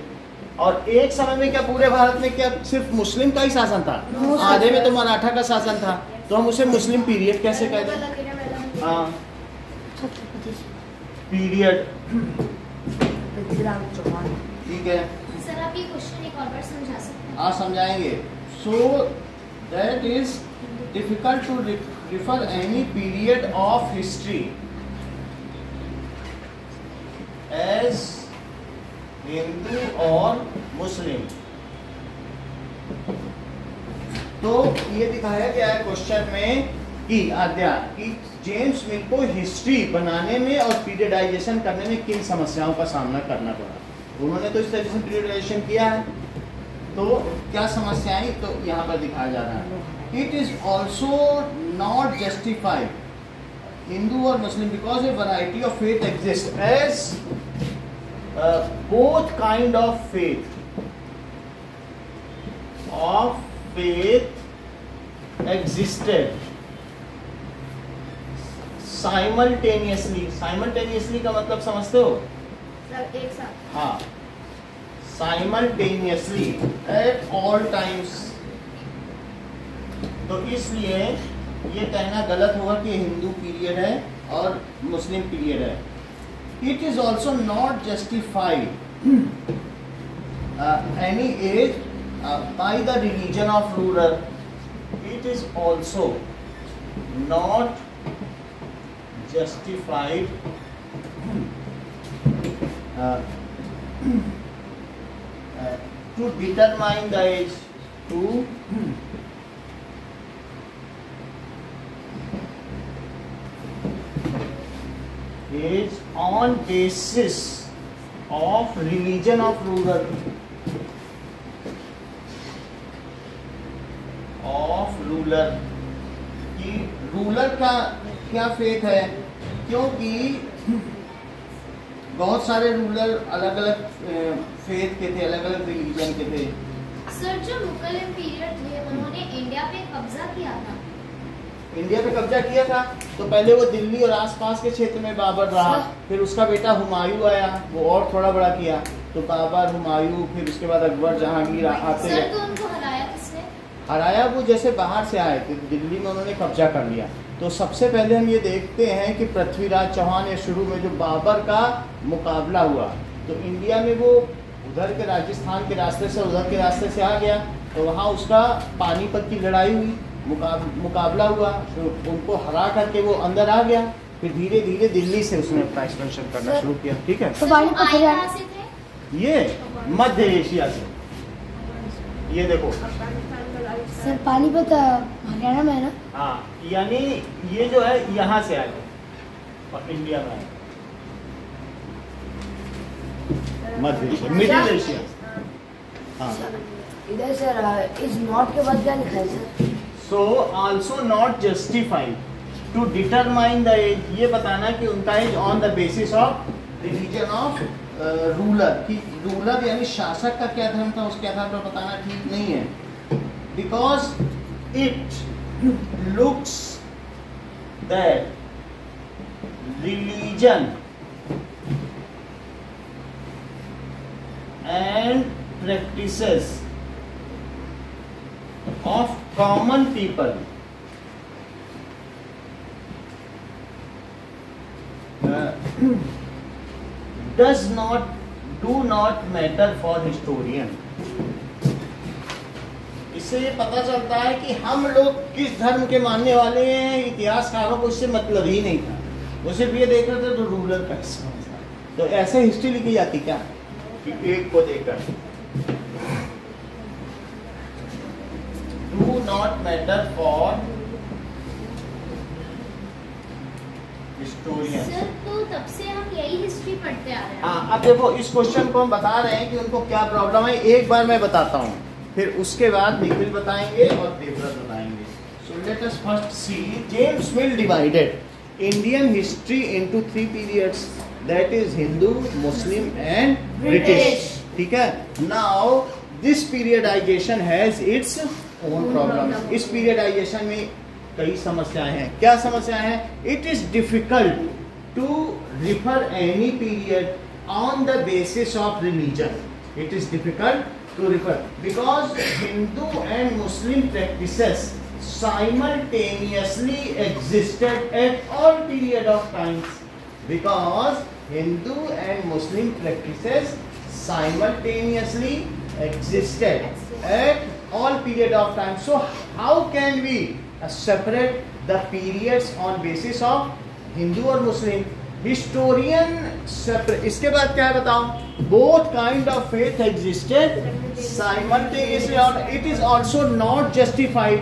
S1: और एक समय में क्या पूरे भारत में क्या सिर्फ मुस्लिम का ही शासन था? आधे में तो मराठा का शासन था, तो हम उसे मुस्लिम पीरियड कैसे कह दें? हाँ, पीरियड। ठीक है
S2: सर, आप ये क्वेश्चन एक और बार समझा सकते हैं?
S1: हाँ, समझाएंगे। So that is difficult to refer any period of history as Hindu और मुस्लिम। तो ये दिखाया गया है क्वेश्चन में कि आद्या कि जेम्स मिल को हिस्ट्री बनाने में और पीरियडाइजेशन करने में किन समस्याओं का सामना करना पड़ा। उन्होंने तो इस तरीके से पीरियडाइजेशन किया है, तो क्या समस्याएं तो यहाँ पर दिखाया जा रहा है। It is also not justified Hindu और Muslim because a variety of faith exist as both kind of faith existed simultaneously का मतलब समझते हो?
S2: सर एक साथ।
S1: हाँ, साइमल्टेनियसली एट ऑल टाइम्स। तो इसलिए ये कहना गलत होगा कि हिंदू पीरियड है और मुस्लिम पीरियड है। It is also not justified any as by the religion of ruler. It is also not justified to determine the age on basis of religion of ruler. Ruler कि रूलर का क्या faith है, क्योंकि बहुत सारे ruler अलग अलग faith के थे, अलग अलग रिलीजन के थे।
S2: सर जो मुगल एम्पायर थे उन्होंने इंडिया पे कब्जा किया था।
S1: इंडिया पे कब्जा किया था तो पहले वो दिल्ली और आसपास के क्षेत्र में बाबर रहा, फिर उसका बेटा हुमायूं आया, वो और थोड़ा बड़ा किया, तो बाबर, हुमायूं, फिर उसके बाद अकबर, जहांगीर आते
S2: सर तो उनको हराया किसने?
S1: हराया वो जैसे बाहर से आए थे, दिल्ली में उन्होंने कब्जा कर लिया। तो सबसे पहले हम ये देखते हैं कि पृथ्वीराज चौहान या शुरू में जो बाबर का मुकाबला हुआ, तो इंडिया में वो उधर के राजस्थान के रास्ते से उधर के रास्ते से आ गया, तो वहाँ उसका पानीपत की लड़ाई हुई, मुकाबला हुआ, तो उनको हरा करके वो अंदर आ गया, फिर धीरे धीरे दिल्ली से उसने अपना एक्सपेंशन करना शुरू किया। ठीक है,
S3: तो पानीपत
S2: कहाँ से थे?
S1: ये मध्य एशिया से, ये देखो
S3: सर पानीपत हरियाणा में है ना?
S1: हाँ, यानी ये जो है यहाँ से आए और इंडिया में आए, मध्य एशिया, मिडिल एशिया। हाँ,
S3: इधर सर इज नॉट के बाद क्या लिखा है sir?
S1: So also not justified to determine the age, ये बताना कि उनका age on the basis of religion of ruler कि रूलर यानी शासक का क्या धर्म था, उसके आधार पर बताना ठीक नहीं है, because it looks that religion and practices of common people do not matter for historian. इससे ये पता चलता है कि हम लोग किस धर्म के मानने वाले हैं, इतिहासकारों को इससे मतलब ही नहीं था, वो सिर्फ ये देख रहे थे तो रूलर का हिस्सा। तो ऐसे हिस्ट्री लिखी जाती क्या कि एक को देखकर do not matter for historian.
S6: Sir तो तब से हम यही हिस्ट्री पढ़ते आ रहे हैं।
S1: हाँ, अब देखो इस क्वेश्चन को हम बता रहे हैं कि उनको क्या प्रॉब्लम है। एक बार मैं बताता हूँ, फिर उसके बाद निखिल बताएंगे और देवव्रत बताएंगे। So let us first see James Mill divided Indian history into 3 periods, that is Hindu, Muslim and British. ठीक है, now this periodization has its own problem. इस पीरियडाइजेशन में कई समस्याएं हैं। क्या समस्याएं हैं? It is difficult to refer any period on the basis of religion. It is difficult to refer because Hindu and Muslim practices simultaneously existed at all period of times. Because Hindu and Muslim practices simultaneously existed at all period of time. So how can we separate the periods on basis of Hindu or Muslim? Historian separate. इसके बाद क्या है बताओ? Both kind of faith existed simultaneously, or it is also not justified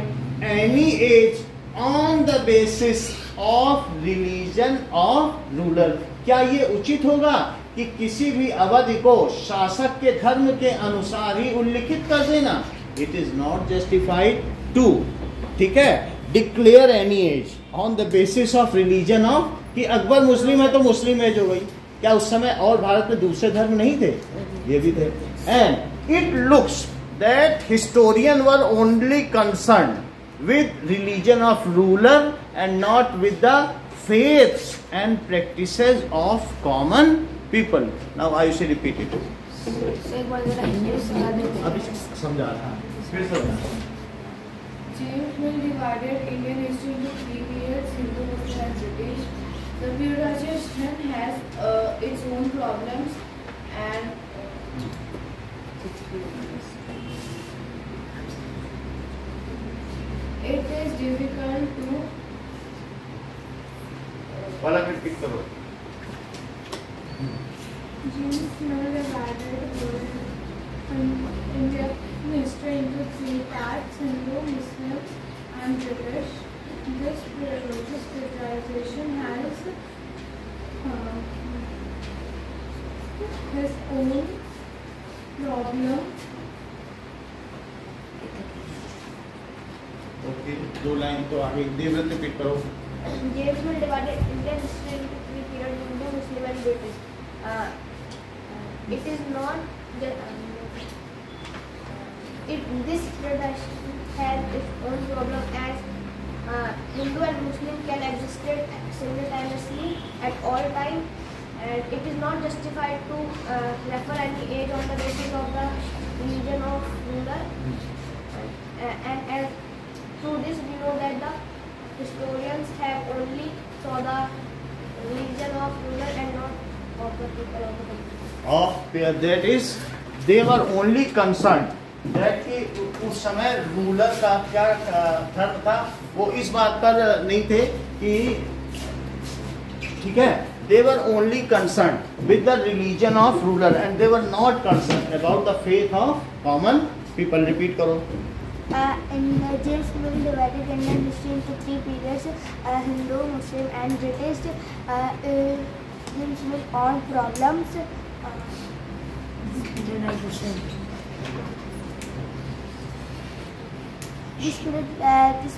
S1: any age on the basis of religion of ruler. क्या ये उचित होगा कि किसी भी अवधि को शासक के धर्म के अनुसार ही उल्लिखित कर देना? It is not justified to, ठीक है, declare any age on the basis of religion of, कि अकबर मुस्लिम है तो मुस्लिम एज हो गई। क्या उस समय और भारत में दूसरे धर्म नहीं थे? ये भी थे। And it looks that historian were only concern with religion of ruler and not with the faiths and practices of common people. Now I से रिपीट इट।
S3: एक बार जरा हिंदी में समझा देते हैं।
S1: अभी समझा था, फिर समझा।
S5: James Mill divided Indian history into 3 periods: Hindu, Muslim, and British. The periodization has its own problems, and it is difficult to
S1: वाला रिपीट करो।
S5: James Mill divided Indian history into 3 parts: Hindu, Muslim, and British. This periodization has his own problem.
S1: Okay, 2 line तो आगे। Devvrat repeat करो।
S2: James Mill divided Indian history into 3 periods: Hindu, Muslim, and British. It is not this periodization has its own problem, as Hindu and Muslim can exist simultaneously at all time, and it is not justified to refer any age on the basis of the religion of ruler. And through this we know that the historians have only saw the religion of ruler and not of the people of the country.
S1: That is, they were only concerned that कि उस समय ruler का क्या धर्म था, वो इस बात पर नहीं थे कि, ठीक है, they were only concerned with the religion of ruler and they were not concerned about the faith of common people. Repeat करो।
S2: James Mill divided Indian history into 3 periods: Hindu, Muslim, and British. James Mill on problems. This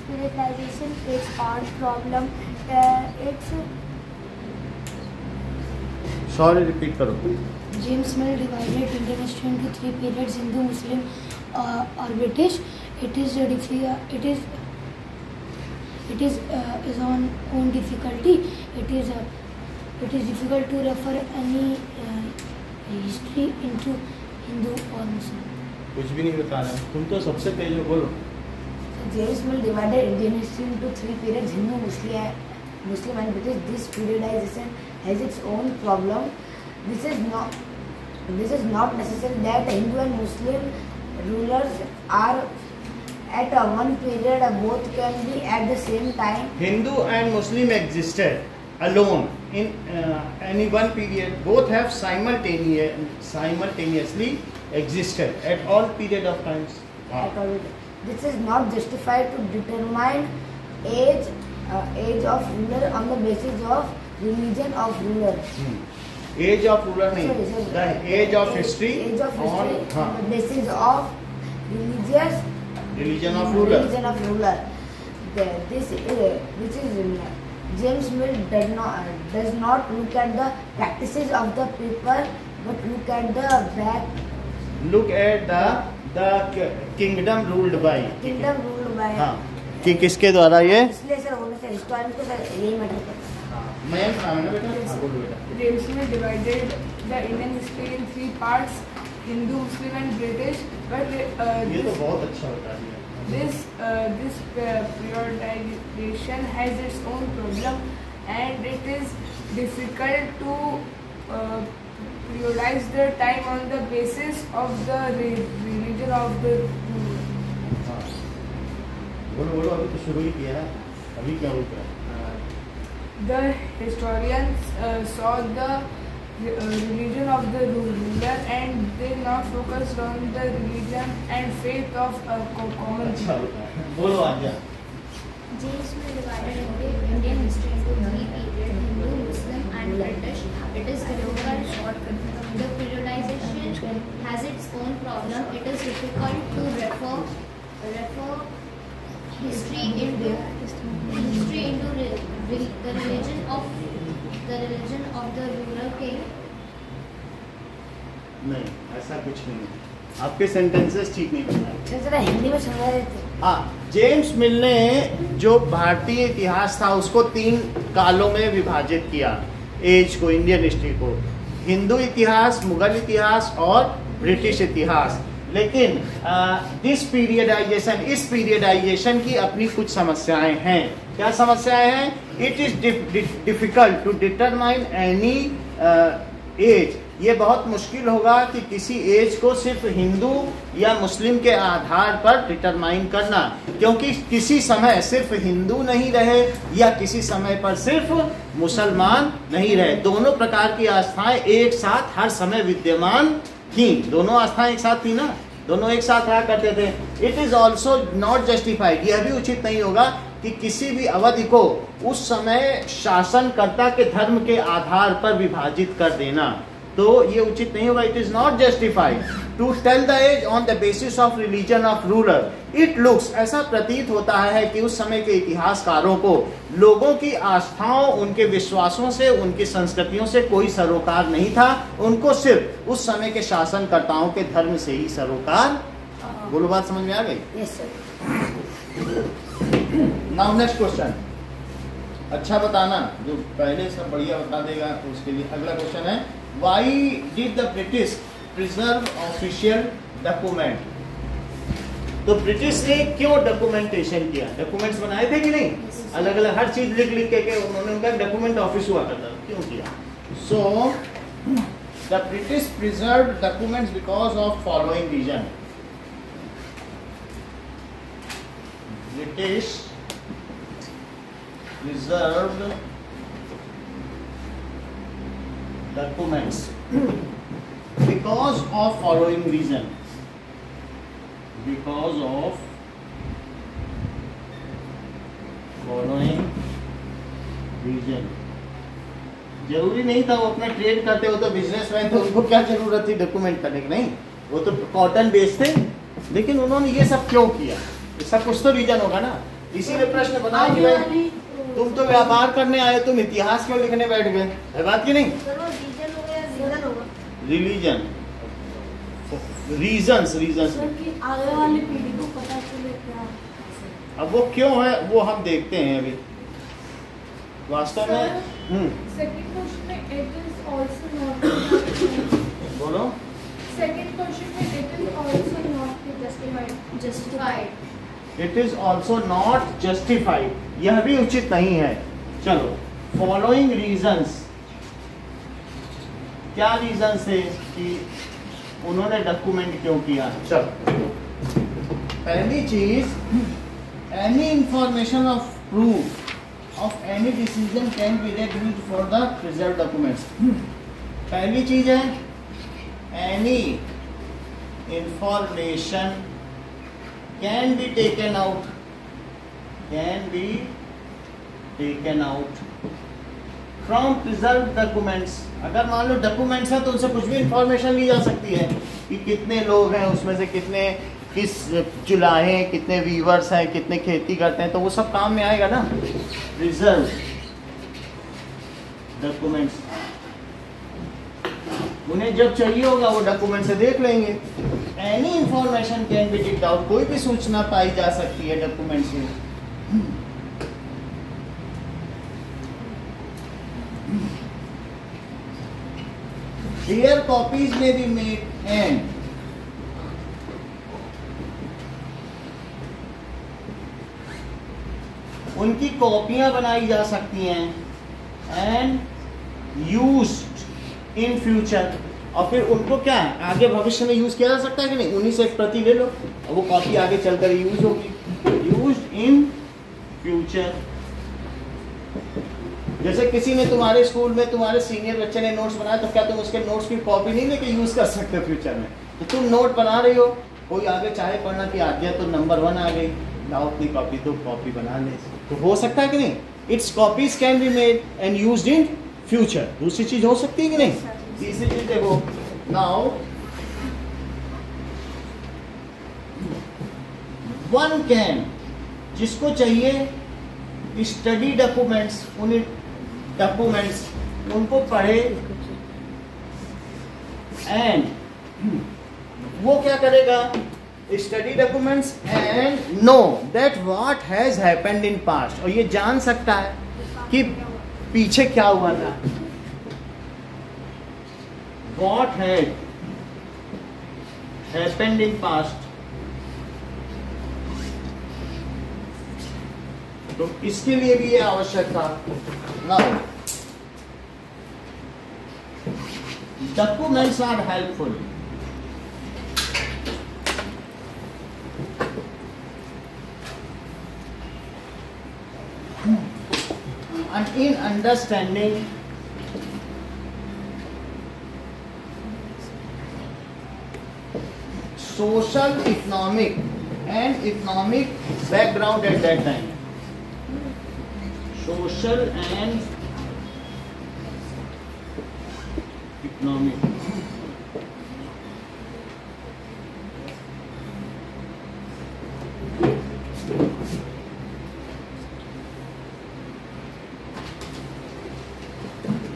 S2: periodization is on problem. It's
S1: Sorry, repeat करो।
S4: James Mill divided Indian history into three periods: Hindu, Muslim, or British. It is on own difficulty. It is difficult to refer any history into Hindu or Muslim.
S1: कुछ भी नहीं बता रहा, तुम तो सबसे तेज हो, बोलो।
S3: James Mill divided Indian history into three periods: Hindu, Muslim and British. This periodization has its own problem. This is not necessary that Hindu and Muslim rulers are at one period. Both can be at the same time.
S1: Hindu and Muslim existed alone in any one period. Both have simultaneously existed at all period of times.
S3: At all. This is not justified to determine age of ruler on the basis of religion of ruler.
S1: Age of ruler नहीं, the age of history on
S3: the basis of
S1: religion of ruler.
S3: This is James Mill does not look at the practices of the people, but look at the kingdom ruled by. हाँ, कि किसके द्वारा ये?
S2: इसलिए sir होने से historian को sir यही मैटर करता है।
S1: मैं पढ़ाऊंगा ना बेटा, हाँ बोलो बेटा।
S5: James Mill divided the Indian history in three parts: Hindu, Muslim, and British. But
S1: ये तो बहुत अच्छा होता है।
S5: this periodization has its own problem, and it is difficult to periodize the time on the basis of the religion of the ruler.
S1: बोलो अभी तो शुरू ही किया है, अभी क्या हो गया?
S5: The historians saw the religion of the ruler, and they now focused on the religion and faith of common
S1: अच्छा
S5: people.
S1: होता है, बोलो आज्ञा।
S6: James Mill divided Indian history into three periods: Hindu, Muslim, and British. It is difficult. The periodization has its own problem. It is difficult to refer history into the religion of the ruler king.
S1: नहीं, ऐसा कुछ नहीं है, आपके sentences ठीक नहीं बन रहे।
S3: जरा हिंदी में समझा देते।
S1: हाँ, जेम्स मिल ने जो भारतीय इतिहास था उसको तीन कालों में विभाजित किया, एज को, इंडियन हिस्ट्री को, हिंदू इतिहास, मुगल इतिहास और ब्रिटिश इतिहास। लेकिन इस पीरियडाइजेशन की अपनी कुछ समस्याएं हैं। क्या समस्याएं हैं? It is difficult to determine any age. ये बहुत मुश्किल होगा कि किसी एज को सिर्फ हिंदू या मुस्लिम के आधार पर डिटरमाइन करना, क्योंकि किसी समय सिर्फ हिंदू नहीं रहे या किसी समय पर सिर्फ मुसलमान नहीं रहे। दोनों प्रकार की आस्थाएं एक साथ हर समय विद्यमान थी। दोनों आस्थाएं एक साथ थी ना, दोनों एक साथ रहा करते थे। It is also not justified, यह भी उचित नहीं होगा कि किसी भी अवधि को उस समय शासनकर्ता के धर्म के आधार पर विभाजित कर देना, तो ये उचित नहीं होगा। It is not justified to tell the age on the basis of religion of ruler. It looks, ऐसा प्रतीत होता है कि उस समय के इतिहासकारों को लोगों की आस्थाओं, उनके विश्वासों से, उनकी संस्कृतियों से कोई सरोकार नहीं था। उनको सिर्फ उस समय के शासनकर्ताओं के धर्म से ही सरोकार। बोलो, बात समझ में आ गई?
S3: Yes sir.
S1: Now next question, अच्छा बताना, जो पहले सब बढ़िया बता देगा उसके लिए। अगला क्वेश्चन है, why did the British preserve official document? तो ब्रिटिश ने क्यों डॉक्यूमेंटेशन किया? डॉक्यूमेंट्स बनाए थे कि नहीं? अलग अलग हर चीज लिख लिख के उन्होंने उनका डॉक्यूमेंट ऑफिस हुआ करता, क्यों किया? So the British preserve documents because of following reason. British preserved documents because of following reason. Because of following reason. जरूरी नहीं था वो अपना ट्रेड करते हो तो बिजनेसमैन थे, उनको क्या जरूरत थी डॉक्यूमेंट करने की? नहीं, वो तो कॉटन बेचते। लेकिन उन्होंने ये सब क्यों किया? इसका कुछ तो रीजन होगा ना। इसीलिए प्रश्न बना कि भाई तुम तो व्यापार करने आए, तुम इतिहास क्यों लिखने बैठ गए? है बात की नहीं? रिलीजन, रीजंस
S4: सर कि आगे वाली पीढ़ी को पता चले क्या।
S1: अब वो क्यों है वो हम देखते हैं अभी वास्तव में।
S5: Second question में it is also not
S1: बोलो।
S5: second question में it is also not justified.
S1: It is also not justified, यह भी उचित नहीं है। चलो फॉलोइंग रीजंस, क्या रीजंस है कि उन्होंने डॉक्यूमेंट क्यों किया। चलो पहली चीज, any information of proof of any decision can be used for the preserve documents. पहली चीज है any information can be taken out from preserved documents। अगर मान लो डॉक्यूमेंट्स है तो उनसे कुछ भी इंफॉर्मेशन ली जा सकती है कि कितने लोग हैं, उसमें से कितने किस चुलाहे हैं, कितने वीवर्स हैं, कितने खेती करते हैं, तो वो सब काम में आएगा ना। प्रिजर्व डॉक्यूमेंट्स, उन्हें जब चाहिए होगा वो डॉक्यूमेंट से देख लेंगे। Any information can be taked out, कोई भी सूचना पाई जा सकती है डॉक्यूमेंट से। Their copies may be made and उनकी कॉपियां बनाई जा सकती हैं एंड यूज्ड इन फ्यूचर, और फिर उनको क्या है आगे भविष्य में यूज किया जा सकता है कि नहीं। उन्हीं से एक प्रति ले लो और वो कॉपी आगे चलकर यूज होगी। यूज्ड इन फ्यूचर, जैसे किसी ने तुम्हारे स्कूल में तुम्हारे सीनियर बच्चे ने नोट्स बनाए, तो क्या तुम उसके नोट्स की कॉपी नहीं लेके यूज कर सकते फ्यूचर में। तो तुम नोट बना रही हो, कोई आगे चाहे पढ़ना कि आ गया तो नंबर 1 आ गई, लाओ अपनी कॉपी, तो कॉपी बना ले, तो हो सकता है कि नहीं। It's copies can be made and used in future. दूसरी चीज हो सकती है कि नहीं। तीसरी चीज देखो, नाउ वन कैन, जिसको चाहिए स्टडी डॉक्यूमेंट्स, उन डॉक्यूमेंट्स उनको पढ़े एंड वो क्या करेगा, study documents and know that what has happened in past, और ये जान सकता है कि पीछे क्या हुआ था। What had happened in past, तो इसके लिए भी ये आवश्यक था। Now, documents are helpful and in understanding social, economic and economic background at that time. Social and economic.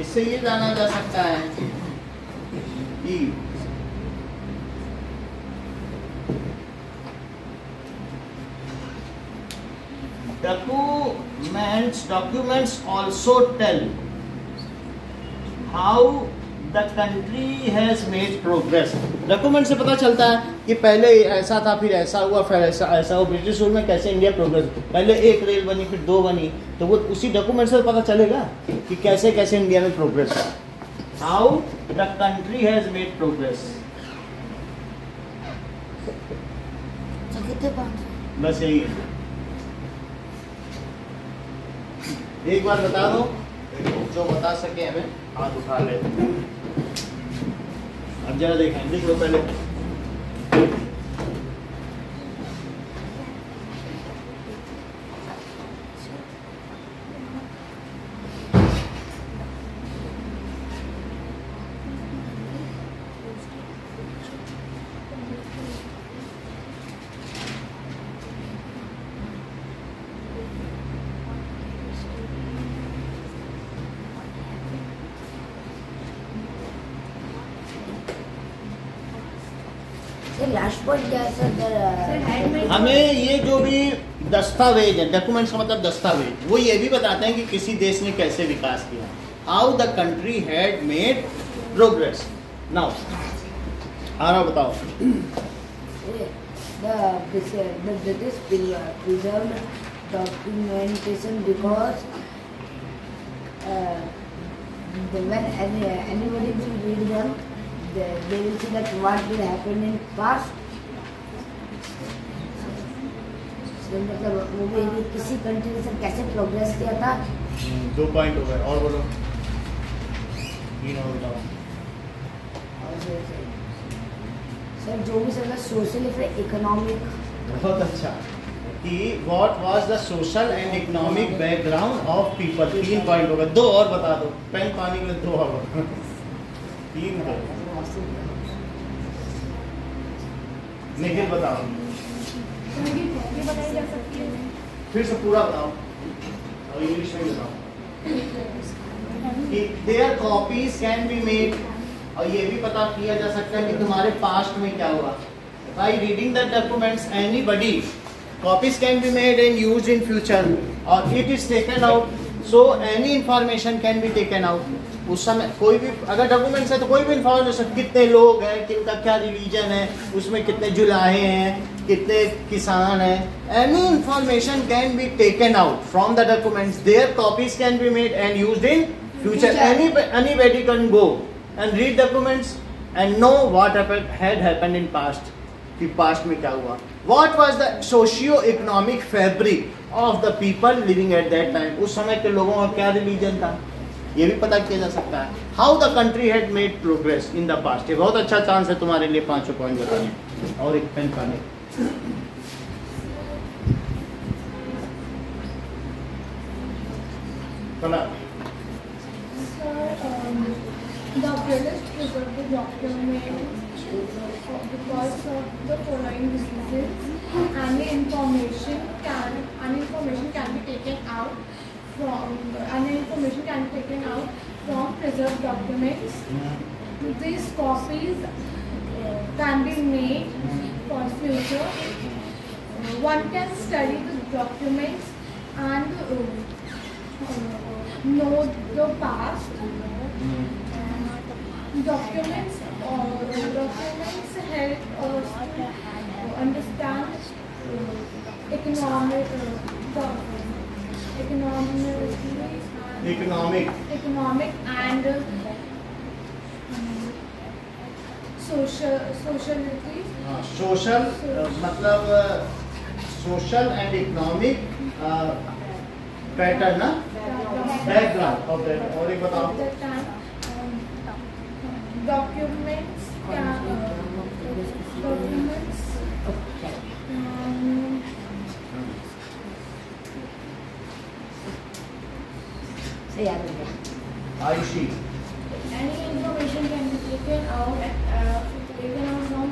S1: इससे ये जाना जा सकता है कि documents also tell how the country has made progress। Document से पता चलता है कि पहले ऐसा था, फिर ऐसा हुआ, फिर ऐसा हुआ। ब्रिटिश रूल में कैसे इंडिया प्रोग्रेस, पहले 1 रेल बनी, फिर 2 बनी, तो वो उसी डॉक्यूमेंट से पता चलेगा कि कैसे कैसे इंडिया में प्रोग्रेस हुआ। How the country has made progress. बस यही है। एक बार बता दो, जो बता सके हमें हाथ उठा ले। अब जरा देखें, लिख लो पहले।
S3: लास्ट पॉइंट क्या है सर?
S1: हमें ये जो भी दस्तावेज है, डॉक्यूमेंट्स का मतलब दस्तावेज, वो ये भी बताते हैं कि किसी देश ने कैसे विकास किया, how the country had made progress. Now Aara बताओ।
S3: The British preserved documentation because when anybody will read them, they will see that what will happen in past. So, मतलब वो भी किसी कंट्री से कैसे प्रोग्रेस किया था।
S1: 2 पॉइंट हो गए, और बोलो। 3 और बताओ।
S3: सर जो भी सर सोशल फिर इकोनॉमिक।
S1: बहुत अच्छा कि what was the social and economic background of people. 3 point हो गए, 2 और बता दो। पेन पानी में 2 और 3 हो। निखिल बताओ,
S4: ये बताई जा सकती है।
S1: फिर से पूरा बताओ और इंग्लिश में बताओ। कि their copies can be made, और ये भी पता किया जा सकता है कि तुम्हारे पास्ट में क्या हुआ। By reading the documents, anybody copies can be made and used in future, or it is taken out, so any information can be taken out. उस समय कोई भी अगर डॉक्यूमेंट्स है तो कोई भी इंफॉर्मेशन, कितने लोग हैं, किनका क्या रिलीजन है, उसमें कितने जुलाहे हैं, कितने किसान हैं, any information can be taken out from the documents. Their copies can be made and used in future. Anybody can go and read documents and know what had happened in past. कि past में क्या हुआ। What was the socio-economic fabric of the people living at that time? उस समय के लोगों का क्या रिलीजन था, ये भी पता किया जा सकता है। How the country had made progress in the past। ये बहुत अच्छा चांस है तुम्हारे लिए 5 पॉइंट बताने। और एक पेन पाने।
S5: The British preserved the document because of the following reasons. Any information can be taken out from preserved documents. These copies can be made for future. One can study the documents and know the past. Documents help us understand economic and socialities.
S1: Social मतलब social and economic pattern ना, background of that. और एक बताओ।
S5: Documents
S3: से याद हो गया।
S1: Ayushi.
S5: any information can be taken out from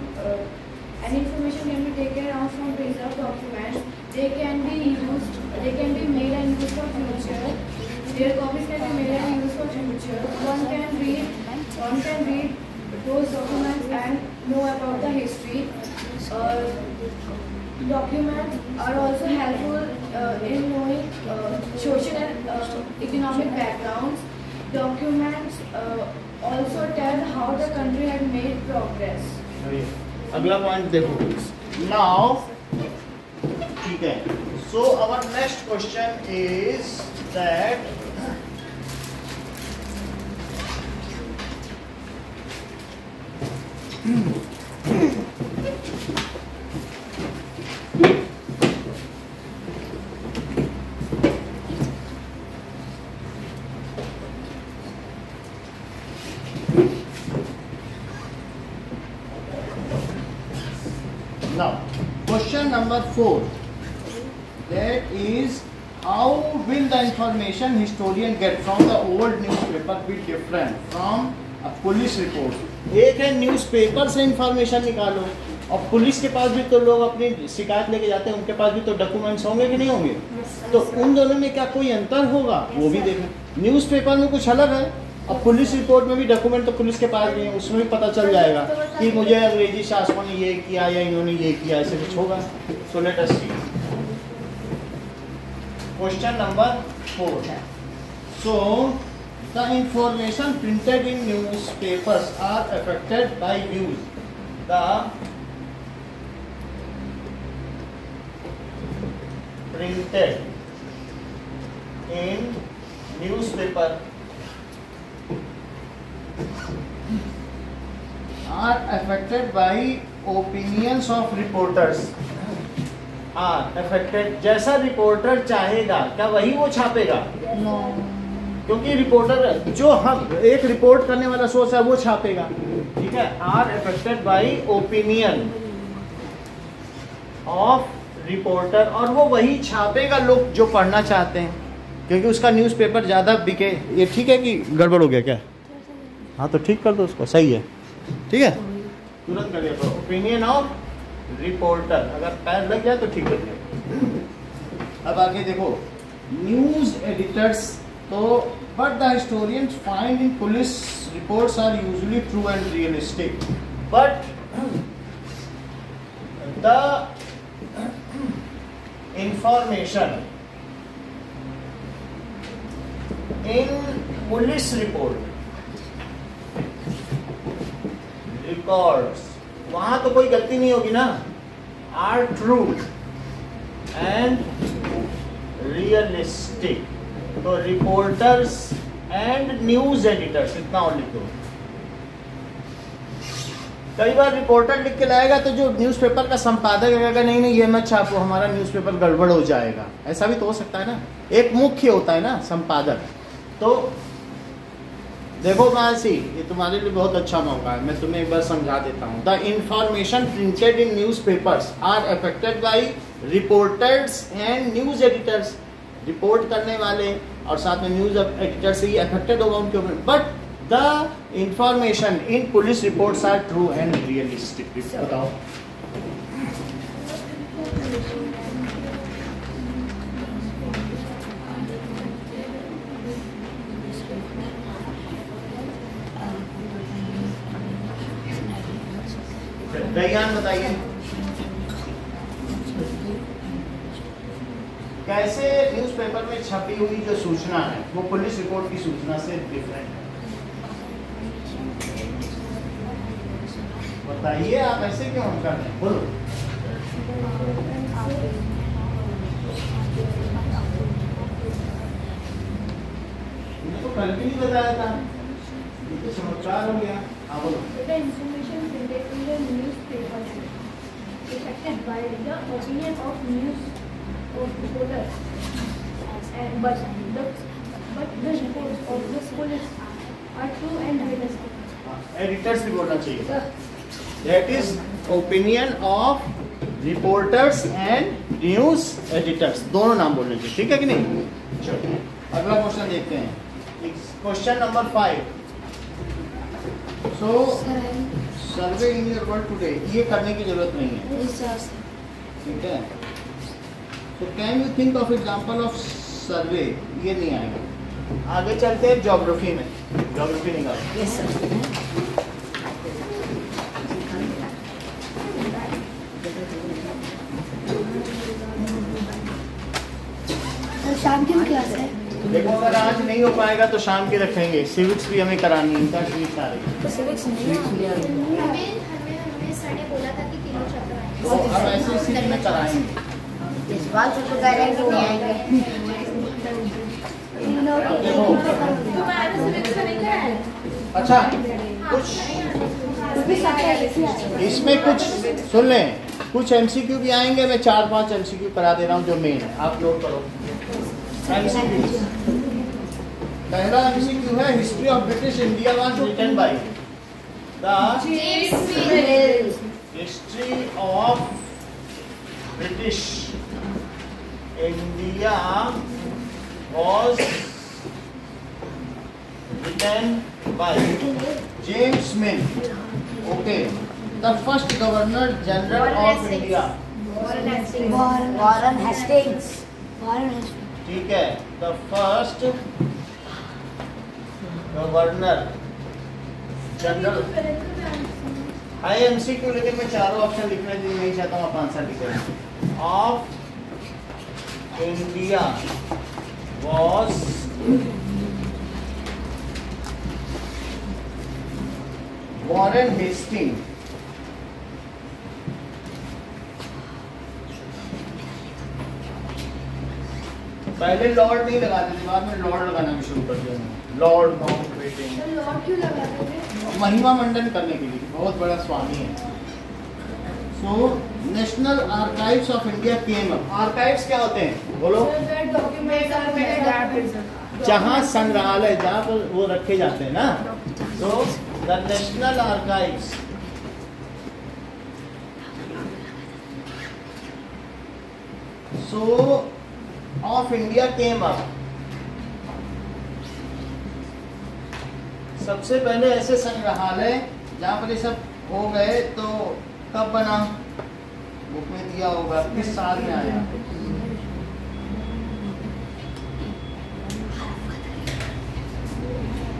S5: any information can be taken out from preserved documents. They can be made and used for future. Their copies can be made and used for future. One can read those documents and know about the history. Documents are also helpful in knowing social and economic backgrounds. Documents also tell how the country had made progress.
S1: अगला point देखो। Now ठीक है, so our next question is that now question number 4, that is how will the information historian get from the old newspaper be different from a police report। एक है newspaper से information निकालो, और police के पास भी तो लोग अपनी शिकायत लेके जाते हैं, उनके पास भी तो डॉक्यूमेंट्स होंगे कि नहीं होंगे, तो उन दोनों में क्या कोई अंतर होगा वो भी देखो। न्यूज़पेपर में कुछ अलग है अब पुलिस रिपोर्ट में भी डॉक्यूमेंट तो पुलिस के पास भी है, उसमें भी पता चल जाएगा कि मुझे अंग्रेजी शासकों ने ये किया या इन्होंने ये किया, ऐसे कुछ होगा। So let us see question number 4। So the information printed in newspapers are affected by views. The printed in newspaper are affected by opinions of reporters are affected। जैसा रिपोर्टर चाहेगा क्या वही वो छापेगा?
S3: No.
S1: क्योंकि रिपोर्टर जो हम एक report करने वाला सोर्स है वो छापेगा, ठीक है। Are affected by opinion of reporter, और वो वही छापेगा लोग जो पढ़ना चाहते हैं, क्योंकि उसका न्यूज़पेपर ज़्यादा बिके। ये ठीक है कि गड़बड़ हो गया क्या? हाँ तो ठीक कर दो उसको, सही है, ठीक है, तुरंत कर दिया। तो ओपिनियन ऑफ रिपोर्टर, अगर पैर लग जाए तो ठीक कर दिया। अब आगे देखो, न्यूज़ एडिटर्स। तो but the historians find in police reports are usually true and realistic, but the information in police report records, वहां तो कोई गलती नहीं होगी ना, आर ट्रू एंड रियलिस्टिक। तो रिपोर्टर्स एंड न्यूज एडिटर्स, इतना और लिख दो। कई बार रिपोर्टर लिख के लाएगा तो जो न्यूज़पेपर का संपादक कहेगा नहीं नहीं ये मत छापो, हमारा न्यूज़पेपर गड़बड़ हो जाएगा, ऐसा भी तो हो सकता है ना। एक मुख्य होता है ना संपादक। तो देखो मानसी, ये तुम्हारे लिए बहुत अच्छा मौका है, मैं तुम्हें एक बार समझा देता हूँ। The information printed in newspapers are affected by reporters and news editors. Report करने वाले और साथ में न्यूज एडिटर से ही अफेक्टेड होगा उनके ऊपर। But the information in police reports are true and realistic. बताओ दयान, बताइए कैसे न्यूज़पेपर में छपी हुई जो सूचना है वो पुलिस रिपोर्ट की सूचना से डिफरेंट है? बताइए, आप ऐसे क्यों कर रहे हैं, बोलो। तो कल भी नहीं बताया था, ये तो चमत्कार हो गया। हाँ बोलो।
S4: The information printed in the newspaper is affected by the opinion of news reporters, but the reports of the police are true and realistic.
S1: Editors भी बोलना चाहिए। That is opinion of reporters and news editors, दोनों नाम बोलने चाहिए, ठीक है कि नहीं। चलो अगला क्वेश्चन देखते हैं, question number 5। So survey in your world today, ये करने की जरूरत नहीं है, ठीक है। तो can you think of example of सर्वे, ये नहीं आएगा। आगे चलते हैं ज्योग्राफी में, ज्योग्राफी निकालो।
S3: Yes sir. शाम की क्लास है।
S1: देखो अगर आज नहीं हो पाएगा तो शाम की रखेंगे। सिविक्स भी हमें करानी है, इनका सिविक्स आ रही है।
S3: तो सिविक्स नहीं
S6: हमें सर ने बोला था कि तीनों चैप्टर आएंगे।
S1: तो अब ऐसे इसी में कराएंगे।
S3: इस बार से तो कह रहे हैं कि नहीं आएंगे।
S1: अच्छा कुछ इसमें कुछ सुन लें, कुछ एमसीक्यू भी आएंगे। मैं 4-5 एमसीक्यू करा दे रहा हूँ जो मेन है, आप नोट करो। एमसीक्यू, पहला एमसीक्यू है history of British India was written by the history of British India was written by James Mill. Okay. The first Governor General of India.
S3: Warren Hastings.
S1: ठीक है। The first governor general high MCQ, लेकिन मैं चारों option लिखना नहीं चाहता हूँ, आप आंसर लिखें। Of India was Warren Hasting. पहले लॉर्ड नहीं लगाते थे, बाद में लॉर्ड लगाना भी शुरू कर दिया। लॉर्ड माउंटबेटन
S4: लॉर्ड क्यों लगाते थे?
S1: महिमा मंडन करने के लिए, बहुत बड़ा स्वामी है। So national archives of India came up. Archives क्या होते हैं बोलो? जहाँ संग्रहालय, जहाँ पर वो रखे जाते हैं ना, तो the national archives of India came up. सबसे पहले ऐसे संग्रहालय जहाँ पर ये सब हो गए, तो कब बना? बुक में दिया होगा, किस साल में आया?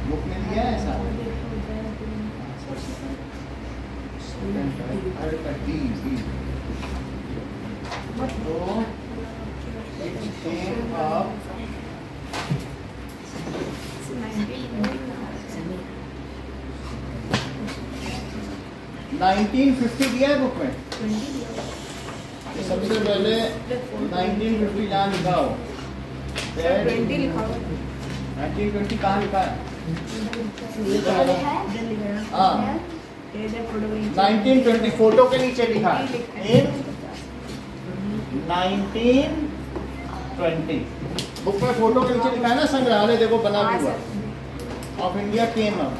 S1: बुक में दिया है ऐसा? तो it came up 1950 दिया है बुक में। सबसे पहले 1950 जहाँ लिखा हो, 1920 कहाँ लिखा है? हाँ 1920 फोटो के नीचे लिखा है इन 1920। बुक में फोटो के नीचे लिखा है ना, संग्रहालय देखो बना हुआ of India came up.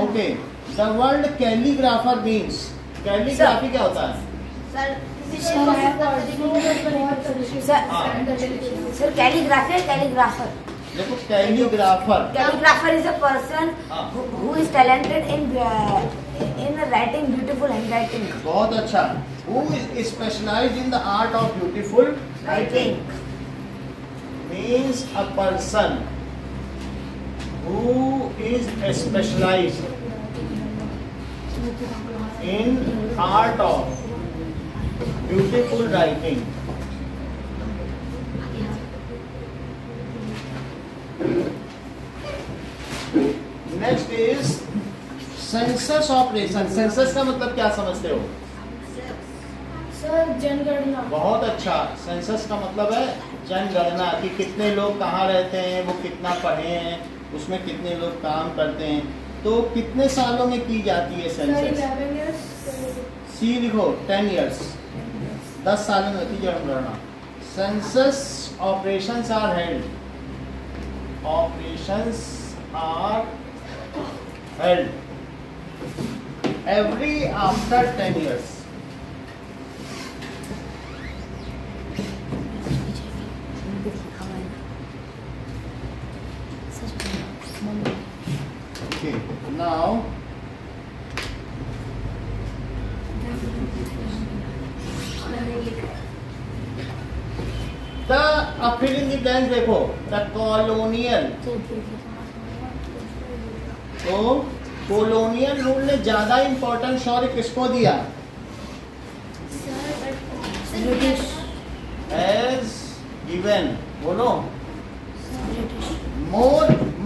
S1: Okay, the word calligrapher means, calligraphy क्या होता है?
S3: सर कैलीग्राफर
S1: देखो, calligrapher
S3: is a person who is talented in writing beautiful handwriting.
S1: बहुत अच्छा। Who is specialized in the art of beautiful
S3: writing
S1: means a person who is specialized in art of beautiful writing. Next is census operation. census का मतलब क्या समझते हो?
S4: Sir जनगणना।
S1: बहुत अच्छा। सेंसस का मतलब है जनगणना, कि कितने लोग कहाँ रहते हैं, वो कितना पढ़े हैं, उसमें कितने लोग काम करते हैं। तो कितने सालों में की जाती है सेंसस? सी लिखो, 10 years, 10 सालों में होती है जनगणना। Census operations are held every after 10 years। Okay, now fill in the blanks देखो, the colonial। तो colonial रूल ने ज्यादा इम्पोर्टेंस और किसको दिया? As given, बोलो,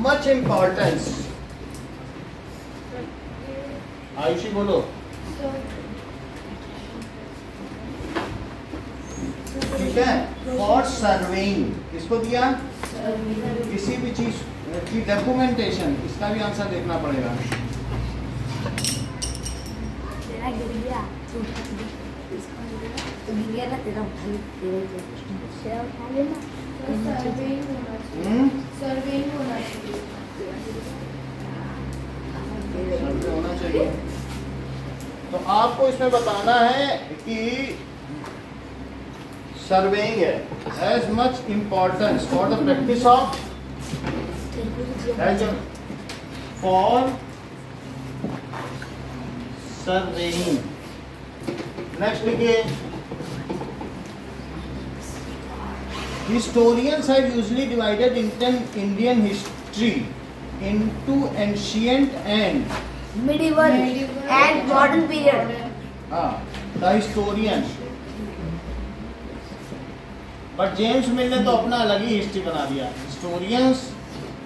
S1: much importance। आयुषी बोलो। ठीक है, फॉर सर्वेइंग किसको दिया? किसी भी चीज की डॉक्यूमेंटेशन। इसका भी आंसर देखना पड़ेगा। सर्वे होना चाहिए। तो आपको इसमें बताना है कि सर्वेइंग है as much importance for the practice of for surveying. Next लिखिए, historians have usually divided Indian history into ancient and
S3: medieval and modern period.
S1: the historian. But James Mill ने तो अपना अलग ही हिस्ट्री बना दिया. Historians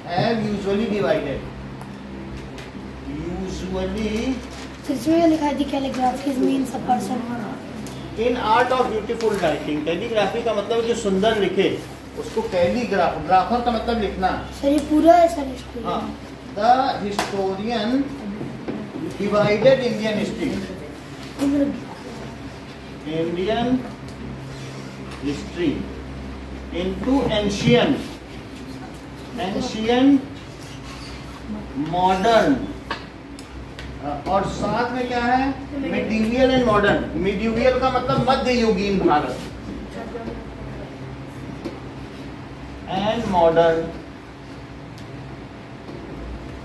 S1: have usually divided.
S4: फिर इसमें लिखा है calligraphy means a person.
S1: In art of beautiful writing. Calligraphy का मतलब जो सुंदर लिखे उसको कैलीग्राफर का मतलब लिखना.
S4: सर ये पूरा है sir history.
S1: The historian divided Indian history. Indian history into ancient, modern और साथ में क्या है मिडीवियल एंड मॉडर्न. मिडीवियल का मतलब मध्ययुगीन भारत एंड मॉडर्न.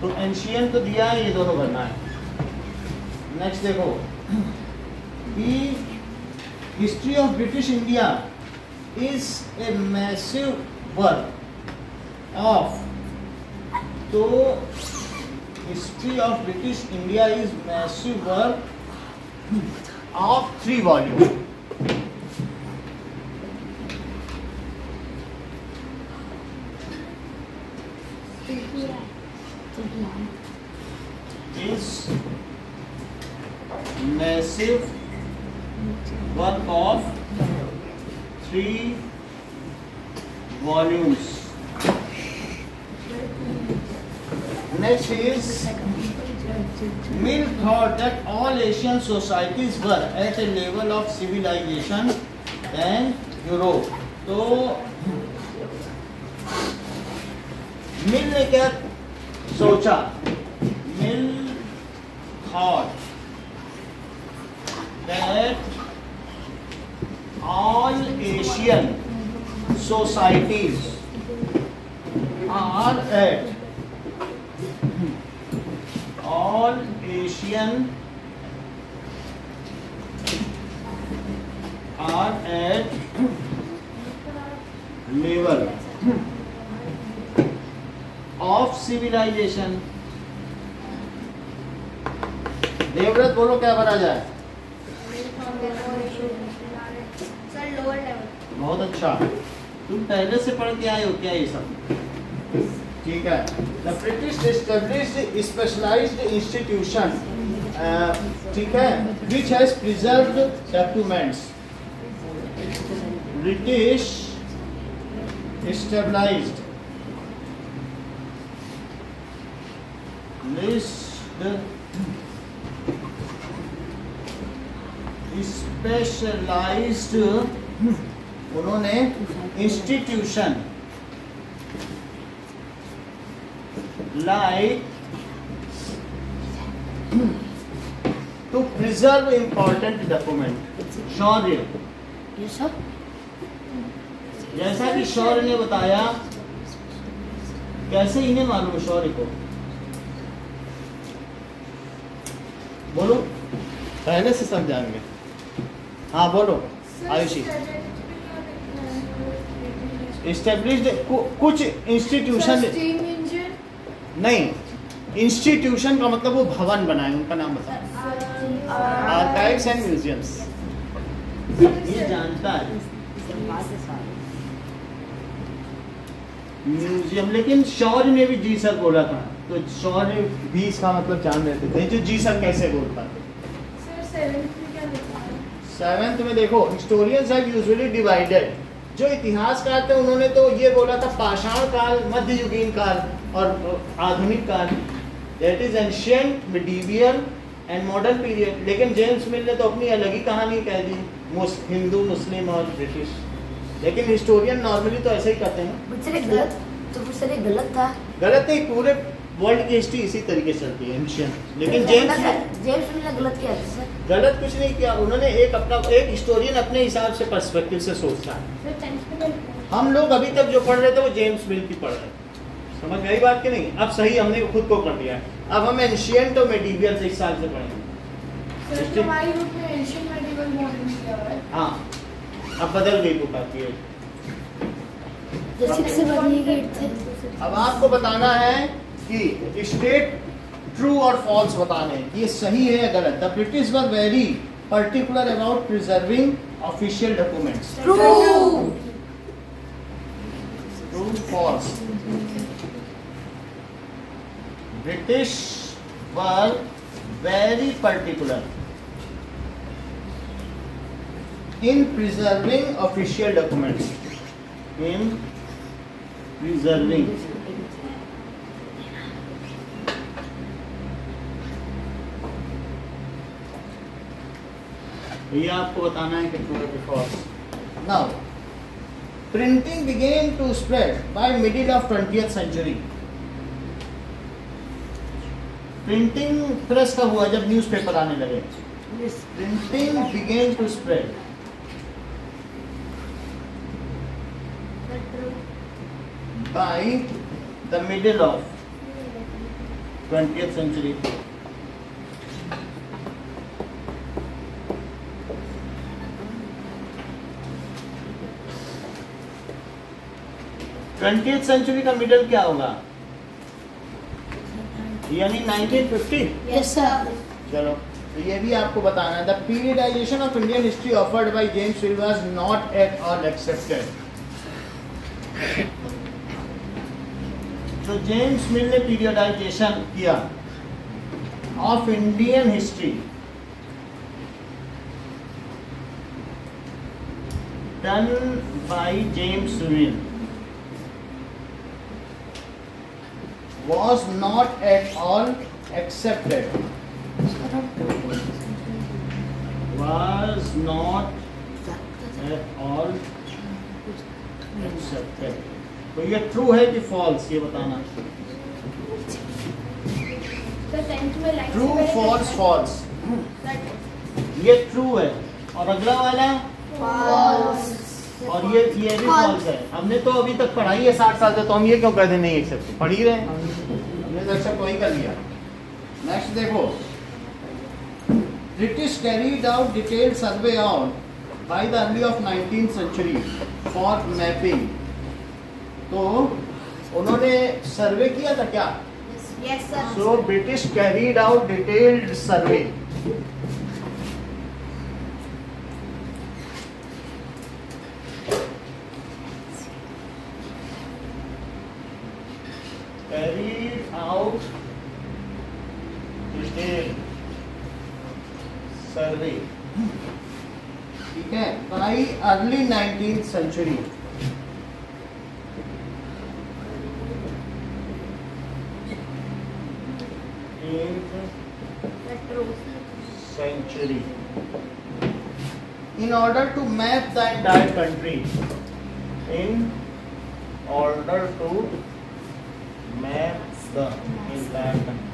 S1: तो एंशियंट तो दिया है, ये दोनों भरना है. नेक्स्ट देखो कि history of British India is a massive work of. तो history of British India is massive work of 3 volume. is massive work of 3 volumes. Next is Mill thought that all Asian societies were at a level of civilization than Europe. तो मिल ने क्या सोचा? Mill thought that all Asian societies are at level of civilization. Devvrat बोलो क्या भरा जाए?
S2: Sir lower level.
S1: बहुत अच्छा, तुम पहले से पढ़ के आए हो क्या ये सब? ठीक है. The British established specialized institution, ठीक है, which has preserved documents. British established specialized, उन्होंने institution like to preserve important document. Shaurya, जैसा कि शौर्य ने बताया, कैसे इन्हें मालूम है शौर्य को? बोलो, पहले से समझाएंगे. हाँ बोलो आयुषी. एस्टेब्लिश्ड कुछ इंस्टीट्यूशन नहीं, इंस्टीट्यूशन का मतलब वो भवन बनाए, उनका नाम बताओ. Archives and museums. ये जानता है म्यूजियम, लेकिन शौर्य ने भी जी सर बोला था, तो शौर्य भी इसका मतलब जान लेते थे. जो जी सर कैसे बोलता है? सेवेंथ में देखो, हिस्टोरियंस हैव यूजुअली डिवाइडेड. जो इतिहासकार थे उन्होंने तो ये बोला था पाषाण काल, मध्ययुगीन काल और आधुनिक काल. That is ancient, medieval and modern period. लेकिन जेम्स मिल ने तो अपनी अलग ही कहानी कह दी, हिंदू, मुस्लिम और ब्रिटिश. लेकिन हिस्टोरियन नॉर्मली तो ऐसे ही करते हैं.
S3: गलत तो गलत था.
S1: गलत नहीं, पूरे वर्ल्ड की हिस्ट्री इसी तरीके से चलती है एंशिएंट. लेकिन जेम्स
S3: मिल ने गलत किया सर.
S1: गलत कुछ नहीं किया. उन्होंने एक हिस्टोरियन अपने हिसाब से पर्सपेक्टिव से सोचता है. हम लोग अभी तक जो पढ़ रहे थे वो जेम्स मिल की पढ़ रहे थे. समझ गई बात कि नहीं? अब सही हमने खुद को कर दिया है. अब हम एंशिएंट और मेडिवियल से इस साल से पढ़ेंगे. हाँ, अब बदल गई बुक आपकी.
S4: अब आपको
S1: बताना है कि स्टेट ट्रू और फॉल्स बताने हैं, ये सही है या गलत। The British were very particular about preserving official documents.
S3: True.
S1: True false. British were very particular in preserving official documents. In preserving. ये आपको बताना है कि true or false. Now, printing began to spread by middle of 20th century. Printing press कब हुआ? जब newspaper आने लगे। Printing began to spread by the middle of 20th century. Twentieth century का मिडल क्या होगा? यानी 1950।
S3: Yes sir.
S1: चलो, तो ये भी आपको बताना है। The periodization of Indian history offered by James Mill was not at all accepted. तो जेम्स मिल ने पीरियडाइजेशन किया of Indian history done by James Mill was not at all accepted. Was not at all accepted. तो ये true है कि false, ये बताना। True false false, ये ट्रू है। और अगला वाला
S3: फॉल्स।
S1: और ये भी फॉल्स है। हमने तो अभी तक पढ़ाई है 60 साल से, तो हम ये क्यों कहते नहीं एक्सेप्ट? पढ़ ही रहे हैं, हमने तो एक्सेप्ट वही कर लिया। नेक्स्ट देखो, British carried out detailed survey out by the early of 19th century for mapping. तो उन्होंने सर्वे किया था क्या?
S2: Yes, sir.
S1: So British carried out detailed survey. Carried out detailed survey, ठीक है, by early 19th century. Century, in order to map the entire country, in order to map the entire country.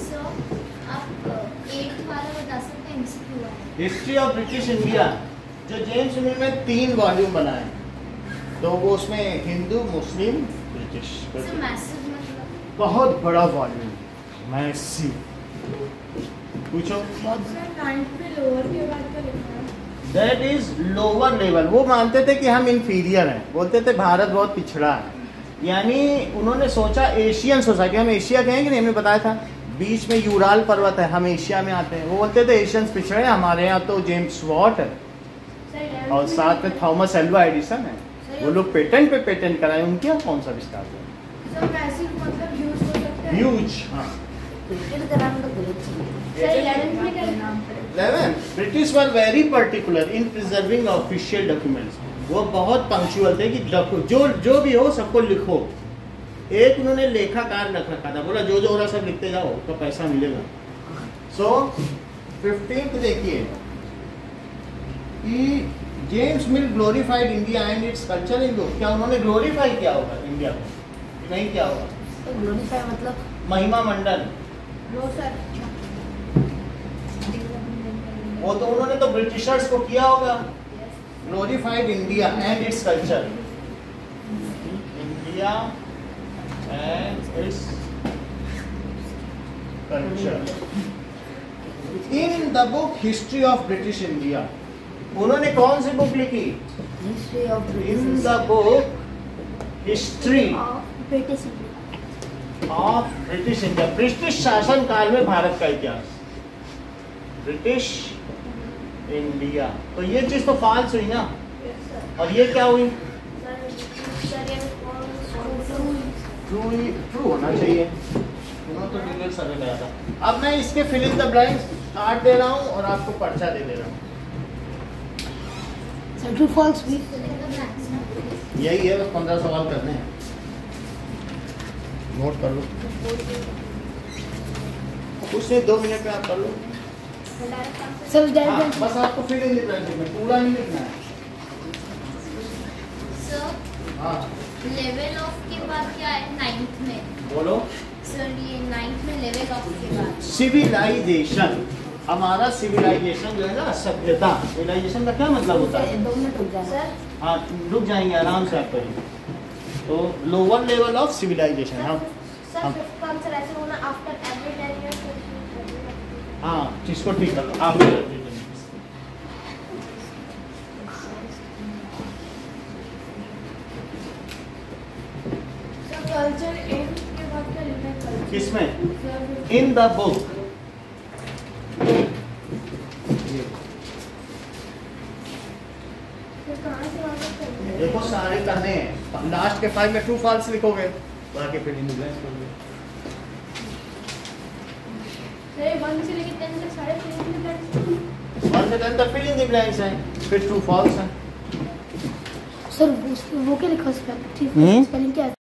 S6: So, आप 8th वाला बता सकते हैं MCQ वाला?
S1: History of British India जो James मिल में 3 वॉल्यूम बनाए, तो वो उसमें हिंदू, मुस्लिम, ब्रिटिश,
S6: So massive मतलब?
S1: बहुत बड़ा वॉल्यूम, मैसिव। पूछो। That is lower level. वो मानते थे कि हम इंफीरियर हैं, बोलते थे भारत बहुत पिछड़ा है। यानी उन्होंने सोचा एशियन सोसाइटी, हम एशिया कहेंगे नहीं, हमें बताया था बीच में यूराल पर्वत है, हम एशिया में आते हैं। वो बोलते थे एशियंस पिछड़े हैं, हमारे यहाँ तो जेम्स वॉट है और साथ में थॉमस एल्वा एडिसन है, वो लोग पेटेंट पे पेटेंट कराए, उनके यहाँ कौन सा विस्तार है?
S5: सर मैसिव मतलब ह्यूज हो सकता है?
S1: ह्यूज, हाँ। British were very particular in preserving official documents. वो बहुत पंक्चुअल थे कि जो भी हो सबको लिखो। एक उन्होंने लेखाकार रख रखा था, बोला जो जो हो रहा सब लिखते जाओ तो पैसा मिलेगा। सो 15th देखिए कि James mill glorified India and its culture in book. क्या उन्होंने ग्लोरीफाई किया होगा इंडिया को? नहीं किया होगा।
S3: ग्लोरीफाई मतलब
S1: महिमा मंडन,
S2: No, sir.
S1: वो तो उन्होंने तो ब्रिटिशर्स को किया होगा। Glorified India and its culture, India and its culture in the book history of British India. उन्होंने कौन सी बुक लिखी?
S3: History of
S1: in
S3: British.
S1: The book history
S2: of British India.
S1: Of British India, British शासन काल में भारत का इतिहास, British India. तो ये चीज तो फॉल्स हुई ना, और ये क्या हुई? ट्रू होना चाहिए, तो डिटेल सर्वे कराया था। अब मैं इसके फिल इन द ब्लैंक्स काट दे रहा हूँ और आपको पर्चा दे दे रहा हूँ।
S3: So true false भी.
S1: यही है, बस 15 सवाल करने हैं, नोट कर लो। कुछ नहीं, 2 मिनट में आप कर लो।
S3: Sir,
S1: हाँ,
S3: direct
S1: बस आपको फिल इन द ब्लैंक्स में पूरा नहीं लिखना है।
S6: सर
S1: हाँ
S6: लेवल ऑफ के बाद क्या है 9th में?
S1: बोलो।
S6: सर ये 9th में लेवल ऑफ के बाद
S1: सिविलाइजेशन, हमारा सिविलाइजेशन जो है ना, सभ्यता। सिविलाइजेशन का क्या मतलब होता है?
S3: 2 मिनट रुक जाना.
S2: Sir,
S1: हाँ रुक जाएंगे, आराम से आप करिए। तो लोअर लेवल ऑफ सिविलाइजेशन। हाँ
S2: sir, fifth का आंसर ऐसे होना after every 10 years.
S1: हाँ, इसको ठीक कर लो आप।
S5: कल्चर इन के बाद क्या लिखा है? कल्चर
S1: किसमें? In the book.
S2: फिर कहाँ से वापस करेंगे?
S1: देखो सारे करने हैं, लास्ट के 5 में ट्रू फॉल्स लिखोगे, बाकी फिर इन द ब्लैंक्स करोगे।
S2: सर 1 से लेकर 10 तक सारे फिल इन द ब्लैंक्स।
S1: 1 से 10 तक फिल इन द ब्लैंक्स हैं, फिर ट्रू फॉल्स हैं।
S3: सर वो क्या लिखा उस पर? ठीक
S1: हम्म?
S3: स्पेलिंग क्या है?